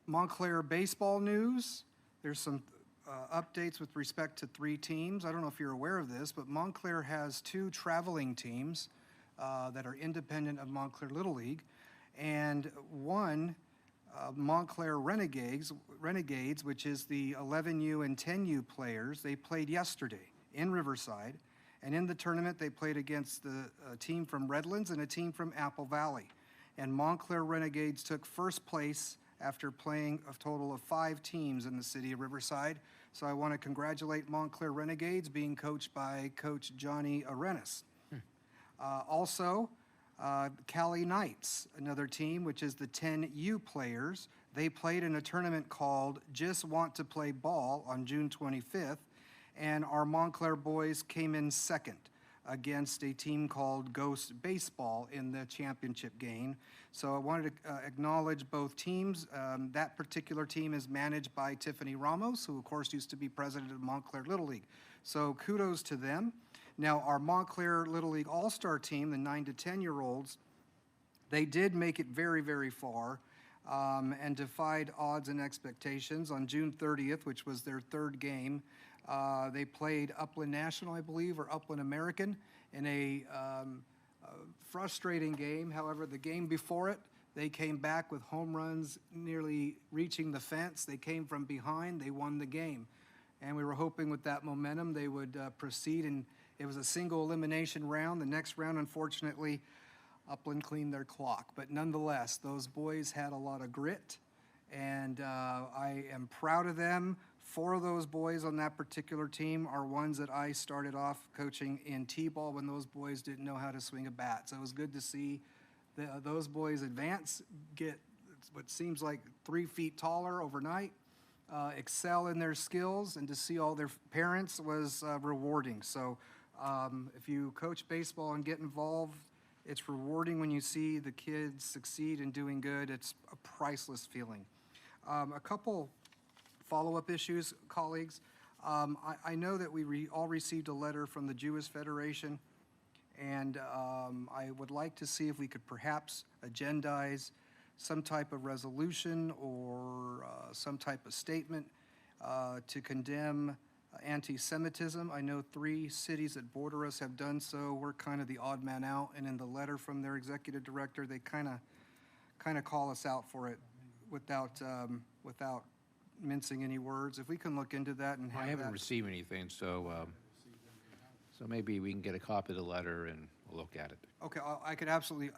Montclair baseball news, there's some updates with respect to 3 teams. I don't know if you're aware of this, but Montclair has 2 traveling teams that are independent of Montclair Little League, and one Montclair Renegades, which is the 11U and 10U players. They played yesterday in Riverside, and in the tournament they played against the team from Redlands and a team from Apple Valley. And Montclair Renegades took first place after playing a total of 5 teams in the city of Riverside. So I want to congratulate Montclair Renegades, being coached by Coach Johnny Arenas. Also, Cali Knights, another team, which is the 10U players. They played in a tournament called Just Want to Play Ball on June 25th, and our Montclair boys came in second against a team called Ghost Baseball in the championship game. So I wanted to acknowledge both teams. That particular team is managed by Tiffany Ramos, who of course used to be president of Montclair Little League. So kudos to them. Now, our Montclair Little League All-Star team, the 9 to 10-year-olds, they did make it very, very far and defied odds and expectations. On June 30th, which was their 3rd game, they played Upland National, I believe, or Upland American in a frustrating game. However, the game before it, they came back with home runs nearly reaching the fence. They came from behind. They won the game. And we were hoping with that momentum they would proceed, and it was a single elimination round. The next round, unfortunately, Upland cleaned their clock. But nonetheless, those boys had a lot of grit, and I am proud of them. 4 of those boys on that particular team are ones that I started off coaching in T-ball when those boys didn't know how to swing a bat. So it was good to see those boys advance, get what seems like 3 feet taller overnight, excel in their skills, and to see all their parents was rewarding. So if you coach baseball and get involved, it's rewarding when you see the kids succeed in doing good. It's a priceless feeling. A couple follow-up issues, colleagues. I know that we all received a letter from the Jewish Federation, and I would like to see if we could perhaps agendize some type of resolution or some type of statement to condemn anti-Semitism. I know 3 cities that border us have done so. We're kind of the odd man out, and in the letter from their executive director, they kind of call us out for it without mincing any words. If we can look into that and have I haven't that. received anything, so maybe we can get a copy of the letter and we'll look at it. Okay, I could absolutely,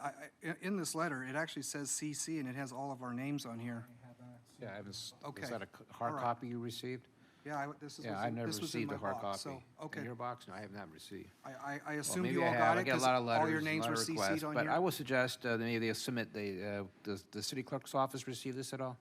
in this letter, it actually says CC, and it has all of our names on here. Yeah, I haven't, Okay. is that a hard All right. copy you received? Yeah, this is, Yeah, I never this was in received my a hard box, copy. so, okay. In your box? No, I have not received. I Well, assumed maybe you I all have. got I it get a because lot of letters, all your a names lot were of requests, CC'd on but here. I would suggest maybe they submit, does the city clerk's office receive this at all?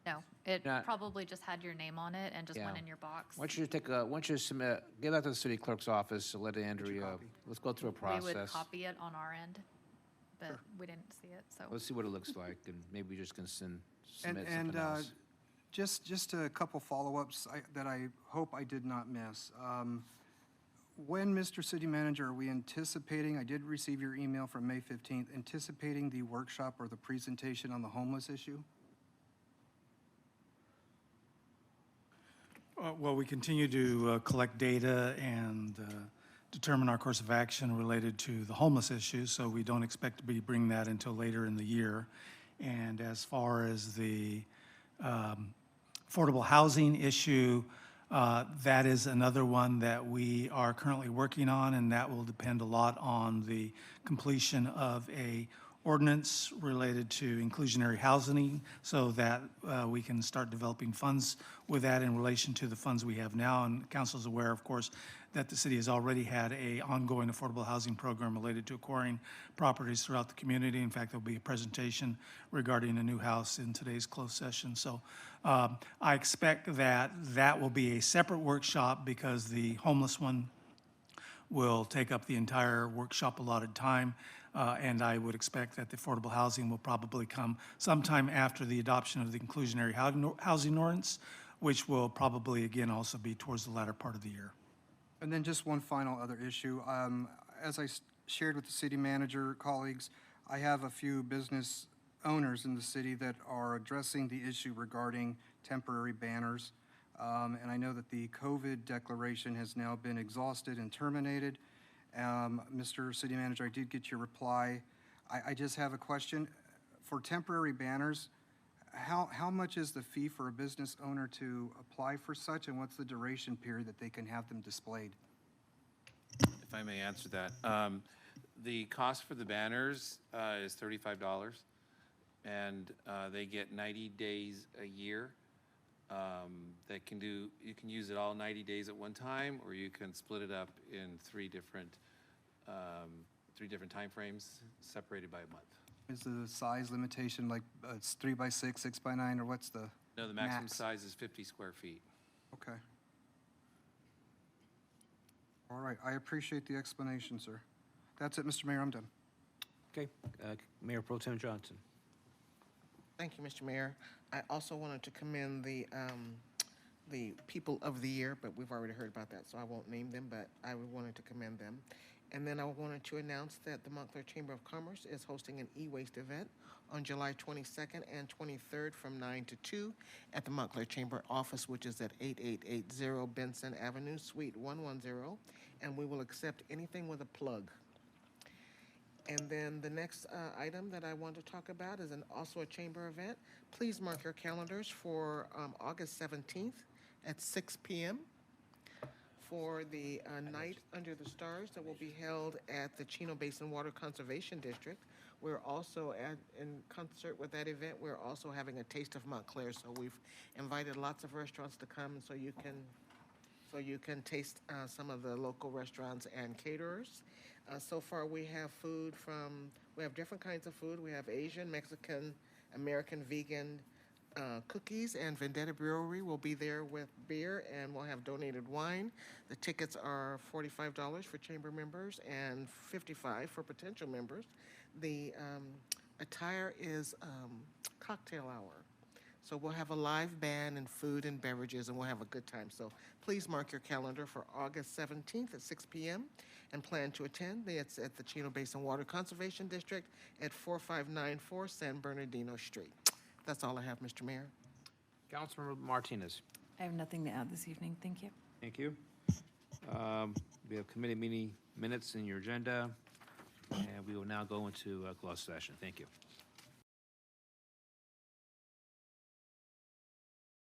No, it Not- probably just had your name on it and just went Yeah. in your box. Why don't you once you submit, give that to the city clerk's office, let Andrea, let's go through a We process. would copy it on our end, but we didn't see it, so. Let's see what it looks like, and maybe we just can submit And something else. just a couple follow-ups that I hope I did not miss. When, Mr. City Manager, are we anticipating, I did receive your email from May 15th, anticipating the workshop or the presentation on the homeless issue? Well, we continue to collect data and determine our course of action related to the homeless issue, so we don't expect to be bringing that until later in the year. And as far as the affordable housing issue, that is another one that we are currently working on, and that will depend a lot on the completion of a ordinance related to inclusionary housing so that we can start developing funds with that in relation to the funds we have now. And council is aware, of course, that the city has already had a ongoing affordable housing program related to acquiring properties throughout the community. In fact, there'll be a presentation regarding a new house in today's closed session. So I expect that that will be a separate workshop because the homeless one will take up the entire workshop allotted time. And I would expect that the affordable housing will probably come sometime after the adoption of the inclusionary housing ordinance, which will probably, again, also be towards the latter part of the year. And then just one final other issue. As I shared with the city manager colleagues, I have a few business owners in the city that are addressing the issue regarding temporary banners. And I know that the COVID declaration has now been exhausted and terminated. Mr. City Manager, I did get your reply. I just have a question. For temporary banners, how much is the fee for a business owner to apply for such, and what's the duration period that they can have them displayed? If I may answer that. The cost for the banners is $35, and they get 90 days a year. You can use it all 90 days at one time, or you can split it up in three different timeframes separated by a month. Is the size limitation like it's 3 by 6, 6 by 9, or what's the No, the maximum max? size is 50 square feet. Okay. All right, I appreciate the explanation, sir. That's it, Mr. Mayor, I'm done. Okay, Mayor Pro Tem Johnson. Thank you, Mr. Mayor. I also wanted to commend the People of the Year, but we've already heard about that, so I won't name them, but I wanted to commend them. And then I wanted to announce that the Montclair Chamber of Commerce is hosting an e-waste event on July 22nd and 23rd from 9 to 2 at the Montclair Chamber office, which is at 8880 Benson Avenue, Suite 110, and we will accept anything with a plug. And then the next item that I want to talk about is also a chamber event. Please mark your calendars for August 17th at 6 p.m. for the Night Under the Stars that will be held at the Chino Basin Water Conservation District. We're also in concert with that event, we're also having a Taste of Montclair. So we've invited lots of restaurants to come so you can taste some of the local restaurants and caterers. So far we have we have different kinds of food. We have Asian, Mexican, American, vegan cookies, and Vendetta Brewery will be there with beer, and we'll have donated wine. The tickets are $45 for chamber members and $55 for potential members. The attire is cocktail hour. So we'll have a live band and food and beverages, and we'll have a good time. So please mark your calendar for August 17th at 6 p.m. and plan to attend. It's at the Chino Basin Water Conservation District at 4594 San Bernardino Street. That's all I have, Mr. Mayor. Councilmember Martinez. I have nothing to add this evening. Thank you. Thank you. We have committee meeting minutes in your agenda, and we will now go into closed session. Thank you.